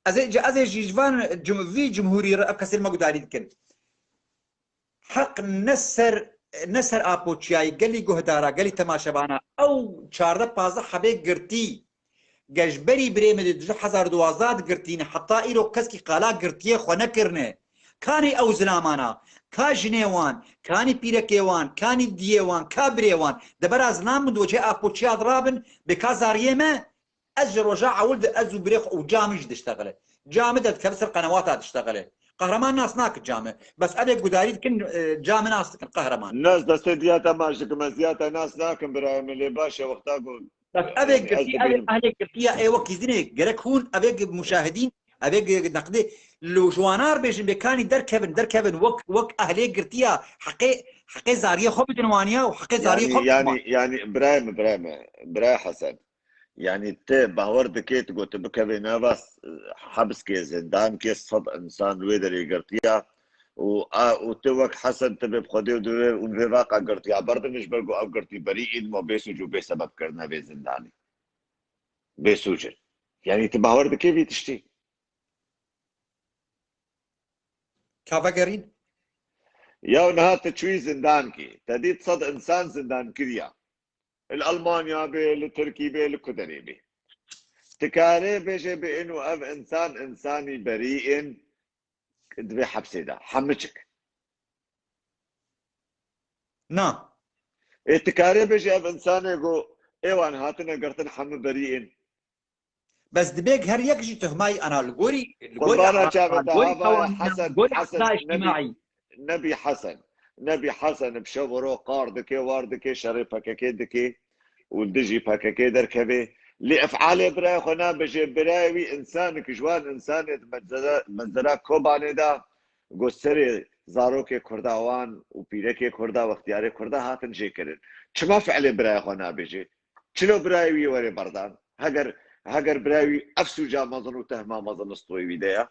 ازي جيجفان في جمهوري كسر ما قد عليك حق نسر ابوتشاي قال لي قهدارا قال لي تماشبانا او 14 15 حبه قرتي گەشبەری برێمە 2012 گرتینە حتا ئیرۆ کەسکی قالا گرتیە خۆ نەکردنێ کانی ئەو زلامانە کا ژنێوان کانی پیرەکێوان کانی دیێوان کا برێوان دەبەرا زلام من دۆچێ ئاپۆچیا درابن بێکا زاریێمە ئەز ڕۆژە عەول ئەز و برێخ و جامیش دشتەغلێ جامە دەکە بەسەر قەنەواتا دشتەغلێ قەهرەمان ناس ناکرد جامە بەس ئەبێ گوداری دکن جامە ناس دکن قەهرەمان الناس دەستێ دیاتە ماشکمە زیاتە ناس ناکەم برایمە لێ باشە وەختا گوت بس ابيك قرتيها اي وقت زينك جرك هون ابيك مشاهدين ابيك نقدي لو جوانار بيجن بكاني در كيفن وك اهلي قرتيها حقي زاريه خو بدنوانيا وحقي زاريه خو يعني براي حسن يعني تي باور دكيت قلت بكبي نافاس حبس كي زندان كي صد انسان ويدري قرتيها وتوك حسن تبي بخدي ودور ونفاق قرتيها برضه مش بلقوا او قرتي بريء ما بيسجوا بسبب كرنا بزنداني بسجن يعني تباور دكي تشتي كافاغرين يا نهار تشوي زندانكي تدي تصد انسان زندان كريا الالمانيا بي التركي بي الكدري بي تكاري بيجي بانه اب انساني بريء دبي حبسي ده حمشك نعم تكاري بيجي اب انسان يقول ايوان هاتنا قرتن حم بريء بس دبيك هر يكجي تهماي انا القوري قربانا شافت حسن اجتماعي نبي حسن بشورو قاردكي واردكي شريفك كيدكي ولدجي باكاكي دركبي لافعال براي خونا بجي براوي انسانك جوان انسان مزرا كوباني دا قسري زاروكي كرداوان وبيركي كردا واختياري كردا هاتن جي كرن شما فعل براي خونا بجي شنو براوي وري بردان هاجر براوي افسو جا مظن وتهما مظن اسطوي بيديا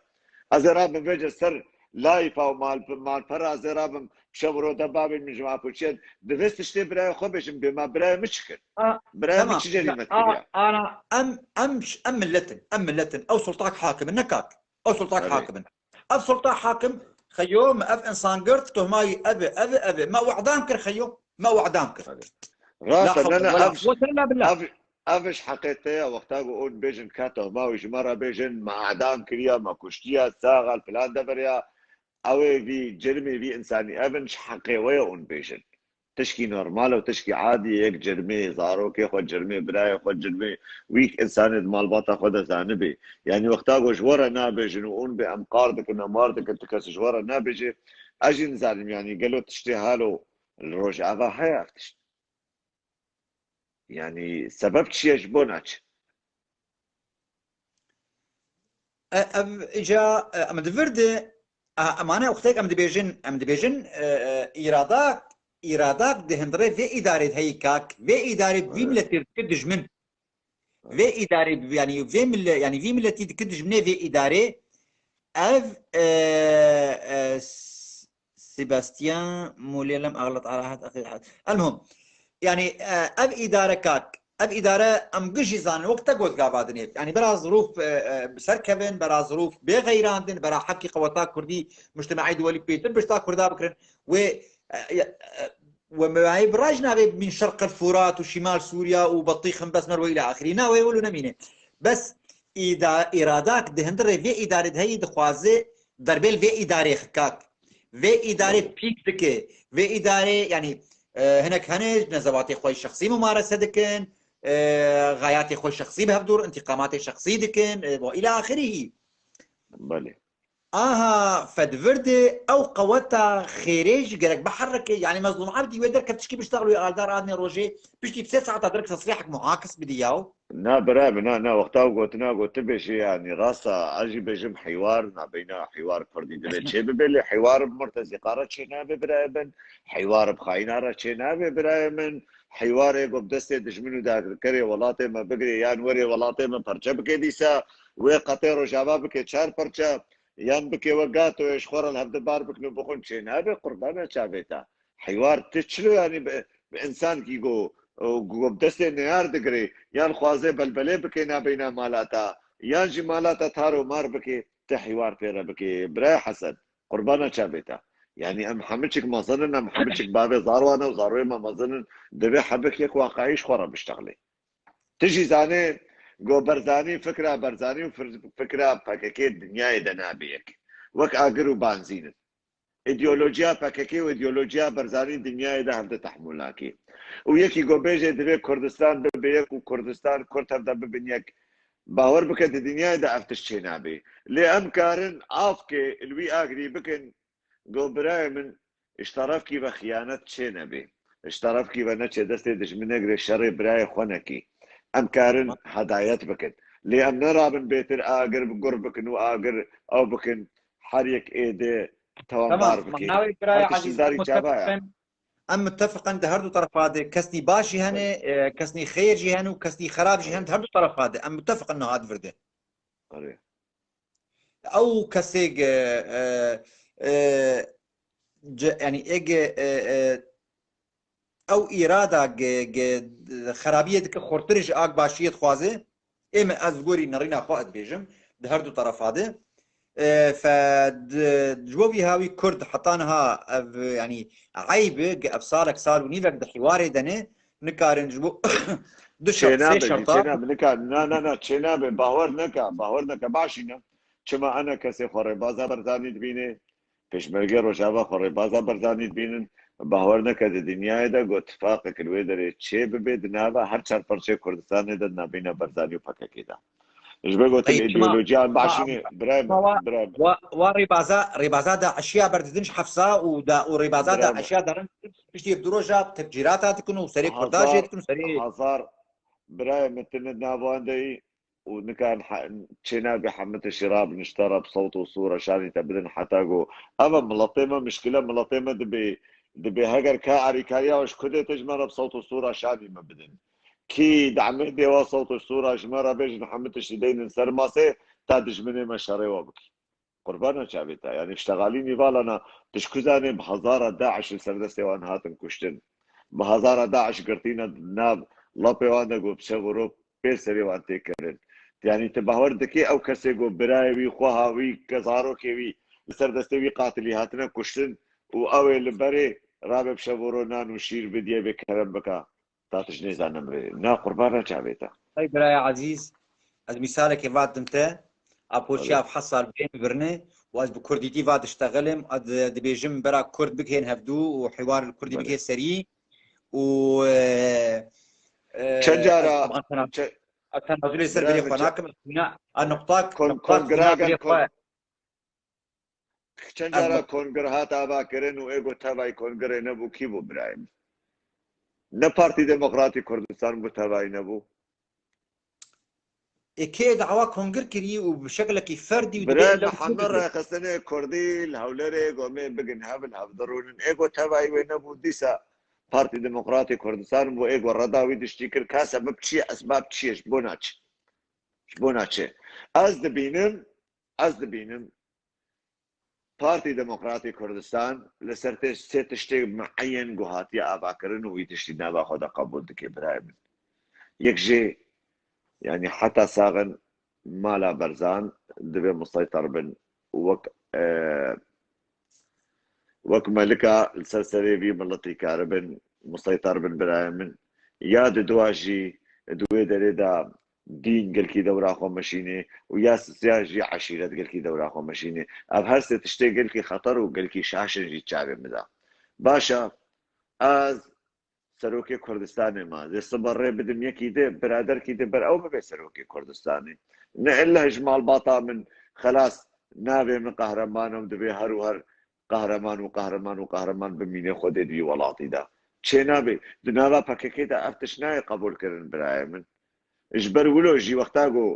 ازراب بجي سر لايفا ومال فرا زرابم شورو دباب من جماعه بوشيد دفست اشتي براي خبشم بما براي مشكل براي مش جريمه انا ام ملتن او سلطاك حاكم نكاك او سلطاك حاكم اف سلطاك حاكم خيوم اف انسان قرت تهماي ابي ما وعدان كر خيو ما وعدان كر راسا انا افش حقيقتها وقتها اقول بيجن كاتو ما جمره بيجن مع اعدام كريا ما كشتيا ساغل فلان دبريا او في جرمي في انساني افنش حقيقيه اون بيجن تشكي نورمال وتشكي عادي هيك جرمي زاروك ياخذ جرمي براي ياخذ جرمي ويك انسان مال باطا خذ زانبي يعني وقتها جوره نابج نقول بامقاردك ونماردك انت كاس جوره نابج اجي نزالم يعني قالوا تشتي هالو الروج افا حياتش يعني سبب شيء جبوناتش اجا امد فرد امانه وقتك امد بيجن ايرادات دهندره في اداره هيكاك في اداره في ملتي تكدج من في اداره يعني في ملتي تكدج من في اداره اف سيباستيان موليلم اغلط على هذا اخي المهم يعني اف اداره كاك اف اداره ام قشي زان وقت قوت قابادني يعني برا ظروف بسركبن برا ظروف بغيراندن برا حكي قوتا كردي مجتمعي دولي بيتر بشتا كردا بكرن و وما براج نابي من شرق الفرات وشمال سوريا وبطيخ بسمر والى اخره ناوي ولو نمينه بس اذا ارادات دهندر في اداره هي دخوازه دربل في اداره خكاك في اداره بيك دكه في اداره يعني هناك هنج نزواتي خوي الشخصي ممارسه دكن غاياتي خوي الشخصي بهبدور انتقاماتي الشخصي دكن والى اخره بله اها فدفردي او قوتا خيريج قالك بحرك يعني مظلوم عبدي ويدر كتشكي بيشتغلوا يا دار ادني روجي بيشتي بست ساعات درك تصريحك معاكس بدي اياه نا برام نا وقتها قلت بيجي يعني راسا اجي بجم حوار نا بينا حوار كردي دلي شي ببلي حوار بمرتزقه شينا ببرايمن حوار بخاينه شينا ببرايمن حوار يقو بدستي دجمنو دا كري ولاتي ما بقري يان وري ولاتي ما برجا بكي ديسا وي قطيرو شبابك تشار برجا يان بكي وقاتو يشخور الهبد بار بكنو بخون شينا بقربانا شابيتا حوار تشلو يعني بانسان كيقو وبدستي نيار دقري یان خوازه بلبله بکې نابینا مالاتا یان جی مالاتا تارو مار بکې ته حوار پیره بکې برای حسن قربانه چا بیتا يعني ام حملتك مظنن ام حملتك بابي زاروانه وزاروي ما مظنن دبي حبك يك واقعيش خورا بشتغلي تجي زاني جو برزاني فكره برزاني وفكره فككي الدنيا دنابيك وك اجرو بانزين ايديولوژیا پاککی و ایدئولوژیا برزانی دنیای ده هم تحملاکی و یکی گو بیجه دوی کردستان به یک و کردستان کرد هم ده ببین یک باور بکن دنیای ده افتش چه نابی لی ام کارن آف که الوی آگری بکن گو برای من اشتراف کی و خیانت چه نابی اشتراف کی و نچه دست دشمنه گره شر برای خونکی ام کارن هدایت بکن لی ام نرابن بیتر آگر بگر بکن و آگر او بکن هر یک ایده تمام معناوي براي عزيز ام متفق عند هردو طرف هذا كسني باشي هنا كسني خير جي هنا وكسني خراب جي هنا هردو طرف هذا ام متفق انه هذا فرده او كسيج يعني ايج او اراده خرابيه دك خورترج اك باشيه خوازه اما ازغوري نرينا خوات بيجم ده هردو طرف هذا فجوابي هاوي كرد حطانها يعني عيبه افصالك سال ونيفك ده حواري دنه نكارن جبو دو شرط سي شرطات نكا نا تشينابه باور نكا باشينا چما انا كسي خوري بازا برزاني دبينه پشمرگه روشاوا خوري بازا برزاني دبينن باور نكا د دنیا ده گو اتفاق کلوي دري چه ببد ناوا هر چار پرچه کردستان ده نابینا برزاني پکه ده ايش بقول طيب الايديولوجيا باشيني برايم وريبازا دا اشياء برددنش حفصه وريبازا دا اشياء دارن بيشتي بدروجا تفجيرات تكون وسري كورداج تكون سري هزار برايم مثل نافاندي ونكان تشينا بحمة الشراب نشترى بصوت وصورة شاني تبدن حتاقو اما ملطيمة مشكلة ملطيمة دبي هاجر كاري كاريا وش كده تجمر بصوت وصورة شاني ما بدن كي دعمه ديوا صوت الصورة جمرة بيج محمد الشدين سرماسي تادش مني مشاري وبكي قربانا شابيتا يعني اشتغالين يبالنا تشكزاني بهزارة داعش السردستي وان هاتن كشتن بهزارة داعش قرتينا ناب لابي وانا قو بسغرو بيسري وان تيكرن يعني تبهور دكي او كسي قو برايوي خوهاوي كزارو كيوي السردستي وي قاتلي هاتنا كشتن واوي لبري رابي بشغرو نانو شير بديه بكرم بكا تاتش نيزان نمري نا قربانا شابيتا طيب يا عزيز از مثالك يفاد انت ابوشياف حصل بين برنه واز بكرديتي فاد اشتغلم اد دبيجم برا كرد بكين هفدو وحوار الكردي بكين سري و شجارة كان رجل يسر بلي خناكم النقطات شجارة كونغرهات ابا كرن و ايغو تبعي كونغره نبو كيبو برايم نه پارتی دموکراتی کردستان متابعی نبود. اكيد دعوة كونغر كري وبشكل كيف فردي برای محمد را خستنه کردی الهولره قومه بگن هبل هفدرون ایگو تبعی و نبود دیسا پارتی دموکراتی کردستان و ایگو رداوی دشتی کر که سبب چی اسباب چیش بوناچه از دبینم پارتی دموکراتی کردستان لسرتش سه تشتی معین گوهاتی آبا کرن و تشتی نابا خدا قبول دکی برای من یک جی يعني حتى ساغن مالا برزان دبي مسيطر بن وك وەک مەلکە لەسەر سەرێوی مڵەتی کارەبن مسەیتار بن برایە من یا دواژی دوێ دەرێدا دین گەلکی دەوراخۆ مەشینێ و یا سیاژی عشیرەت گەلکی دەوراخۆ مەشینێ ئەم هەر سێ تشتێ گەلکی خەتەر و گەلکی شاشنجی چاوێ مدا باشە ئاز سەرۆکی کوردستانێ ما دێ سبەڕێ بدم یەکی دێ برادەرکی دێ بەر ئەو ببێ سەرۆکی کوردستانی نە ئللا هژماڵ باتا من خلاص نابێ من قەهرەمانم دەبێ هەر و هەر قهرمان و قهرمان و قهرمان بمینێ خۆ دێدوی وڵاتیدا چێ نابێ دناوا پەکەکەیدا ئەفتش نایە قبولکردن برایە من اش بر ولوجی وقتا گو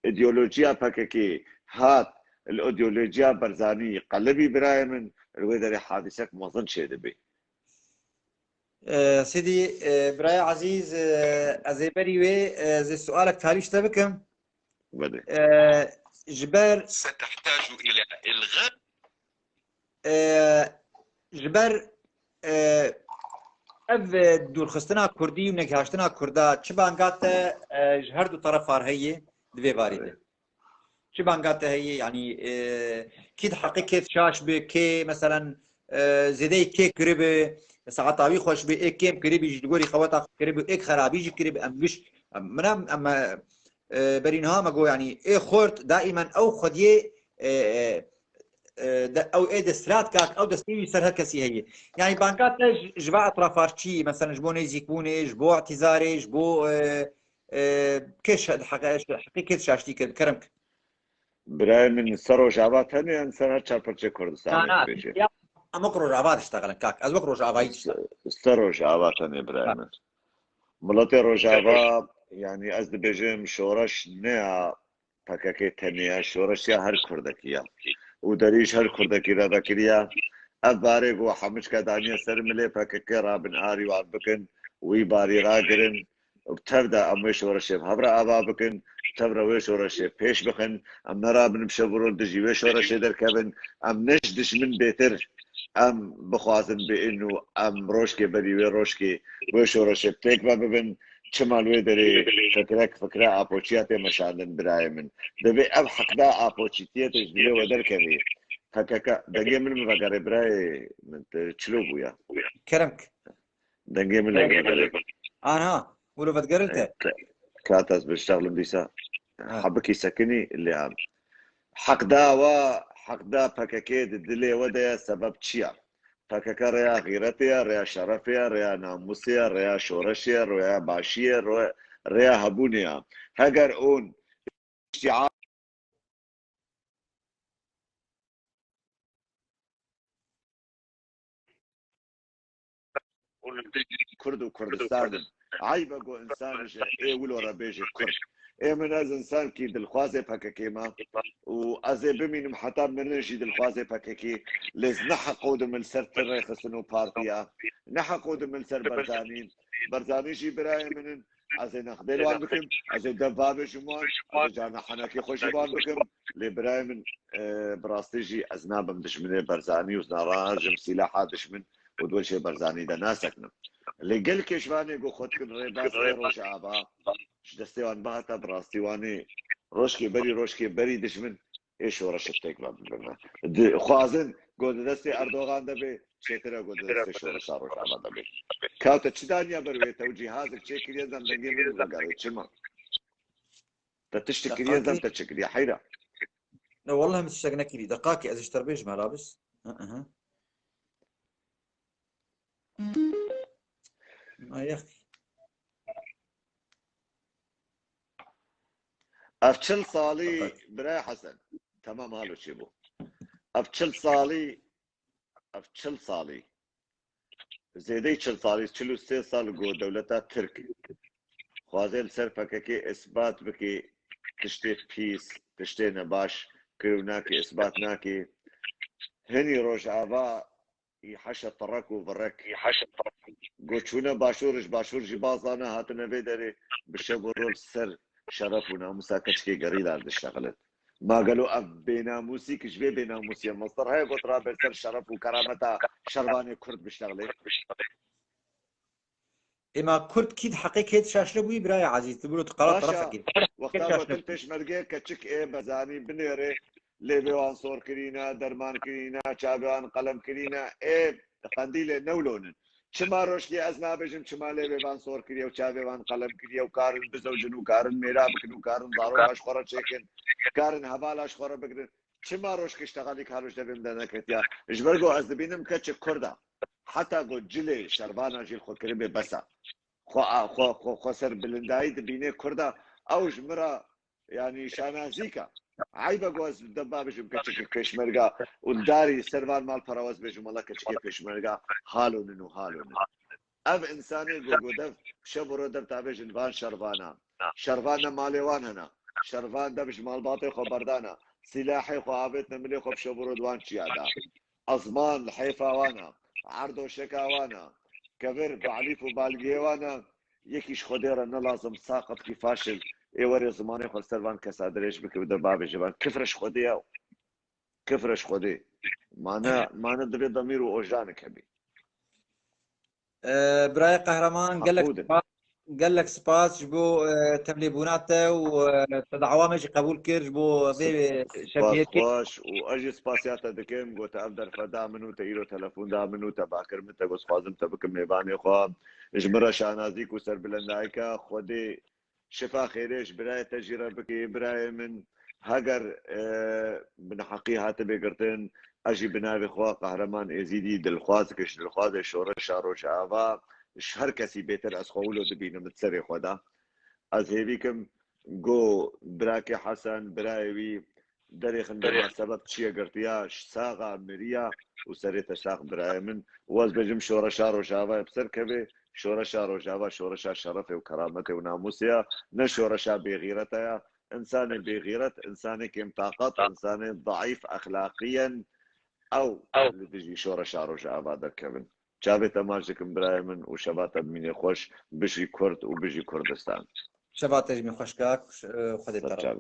ایدئولوژیا پککی هات الایدئولوژیا برزانی قلبی برای من روی در حادثه مزن شده بی سيدي براي عزيز أزيبري وي زي سؤالك تاليش تبكم بده جبر ستحتاج إلى إلغاء جبر اف دور خستنا كردي ونكاشتنا كردا چه بانقات جهر دو طرف هي دوي بارده چه بانقات هي يعني كيد حقيقة شاش بكي مثلا زيدي كي قريبه ساعتاوي خوش بي اك كيم قريب يجدوري خواتها قريب اك خرابي يجي قريب ام مش منام اما برينها ما جو يعني ايه خورت دائما او خديه او ايه دسترات كاك او دستيوي سر هكسي هي يعني بانكات جبا اطرافارشي مثلا جبو نيزيكوني جبو اعتذاري جبو كيش حقيقة شاشتي كرمك برای من سر جوابات هنی انسان چارپرچه کردستان بیشه اما روج آباد اشتغلن كاك از وقت روج آبادی سر جوابات هنی برای من ملت روج آباد يعني از دبیجم شورش نه پککی تنیا شورش یا هر کردکیه و دریش هر کردکی را دکریا اباره گو حمش کدانی سر ملی پککی رابن آری و بکن وی باری را گرن بتبدا ام شورش هبر ابا بکن تبرا وی شورش پیش بخن ام نرابن بشبرون دجی وی شورش درکبن ام نشدش من بهتر ام بخوازن بانه ام روشکی بری وی روشکی وی شورش تک ببن چمالوی داری فکره آپوچیات مشاهدن برای من دبی اب حقدا آپوچیتیت دلی و در کبی حقیقت دنگی من مفکر برای من چلو بویا كرمك دنگی من مفکر انا ولو فتقرلته كاتز بشتغل بيسا حبكي سكني اللي عم حقدا بكاكيد الدلي ودا سبب تشيا بكاكا ريا غيرتيا ريا شرفيا ريا ناموسيا ريا شورشيا ريا باشيا ريا هبونيا هاجر اون اشتعال كرد وكردستان عيبه جو انسان جا ايه ولو ربيجي كرد ايه من از انسان كي دلخوازي بكاكي ما وازي بمين حتى من نجي دلخوازي بكاكي لز نحقود من سر تري خسنو بارتيا نحقود من سر برزاني جي براي من ازي نخدل وان بكم ازي دبابه جمال ازي جانا حناكي خوش وان بكم لي براي من براستي جي ازنابم دشمني برزاني وزناراجم سلاحات دشمن ودول شي برزاني دا ناسكنا اللي قال كيشواني قو خدكن ريباس روش عبا دستيوان باتا براستيواني روشكي بري دشمن ايش ورا شتيك ما بلنا خوازن قول دستي اردوغان دبي شيترا قول دستي شورا شاروش عبا دبي كاوتا تشدانيا بروي توجيهاتك شيكل يزم دنجي من بقاري تشما تتشتكي يزم تتشكل يا حيرة لا والله متشتاقنا كذي دقاقي از اشتربيش ملابس يا اخي افشل صالي براي حسن تمام هالو شيبو افشل صالي زيدي تشل صالي تشلو سي صال جو دولتا ترك خوازل سرفككي اثبات بكي تشتي بيس تشتي نباش كيوناكي اثبات ناكي هني روج ابا يحشى طرك برك قوتشونا باشور جبازانا هاتنا بيدري بشبرول سر شرف وناموسا كشكي قريدة عند اشتغلت ما قالوا اب بناموسي كشبي بناموسي مصدر هاي قطرة بسر شرف وكرامتها شرباني كرد بيشتغلت اما كرد كيد حقيقة شاشلة بوي براي عزيز تقولوا تقرا طرفك وقتها قلت تشمرقي كتشك ايه بزاني بنيري لێبێوان سۆر کرینە دەرمان کرینە چاوێوان قەلەم کرینە ئێ خەندی لێ نەولۆنن چما ڕۆژکی ئەس نابێژم چما لێبێوان سۆر کریە و چاوێوان قەلەم کریە و کارن بزەوجن و کارن مێرا بکن و کارن زاڕۆ خۆڕە چێکن کارن هەبالاش خۆڕە بگرن چما ڕۆژ کشتەقالی کارۆش دەبێم دەنەکەتیا ژبەرگۆ ئەس دەبینم کەچە کووردا حتا گۆ جلێ شەربانە ژیل خۆکردن بێ بەسە خۆ سەر بلندایی دەبینێ کووردا ئەو ژمرە ینی شانازیکە عیبە گۆز دەبا بژم کەچێکی پێشمەرگا و داری سەروان ماڵ پەراوەز بێژم وەڵا کەچێکی پێشمەرگا هاڵۆنن و هاڵۆنن ئەv ئینسانی گۆگۆ دەف شە بڕۆ دەب تا بێژن وان شەربانە شەربانە ماڵێوان هەنا شەربان دەبش ماڵباتێ خۆ بەردانە سیلاحی خۆ ئابێت نەملێ خۆ شە بڕۆ دوان چیادا ئەزمان لە حیفاوانە عردۆشەکاوانە کەبر بەعلیف و بالگێوانە یەکیش خۆدێرە نەلازم ساقەتکی فاشل ئێوەرێ زمانی خۆ سەروان کەسا درێژ بکە و دەبا بێژەوان کفرش خۆدەیە و کفرش خۆدێ مانە دەبێت دەمیر و ئۆژانێک هەبی برای قهرمان قال لك سباس بو تمليبوناته وتدعوامش قبول كيرج بو شبيهك خوش واجي سباسياتا دكيم قلت ابدر فدا منو تيرو تلفون دا منو تباكر متى قص فازم تبكم ميباني خو جمره شانازيك وسر بلندايكا خودي شفا خيرش براي تجربه بكي براي من هاجر من حقيقه بقرتن اجي بنابي خوا قهرمان ازيدي دلخواز كش دلخواز شورش شارو شعبا هر کسی بهتر از خولو دبینم متسری خدا از هیویکم گو براک حسن برایوی دریخن در سبب چیه گرتیاش ساقا مریا و سریت ساق برای من واز بجم شورشا روشاوا بسر کبه شورشا روشاوا شورشا شرف و کرامت و ناموسیا نه شورشا بغیرتیا انسان بغیرت انسان کم طاقت انسان ضعیف اخلاقيا او لدجي شورشا روشاوا دركبن جابت ماجكم براي من وشبات مني خوش بجي كرد وبجي كردستان شبات من خوشكاك وخذ الطرف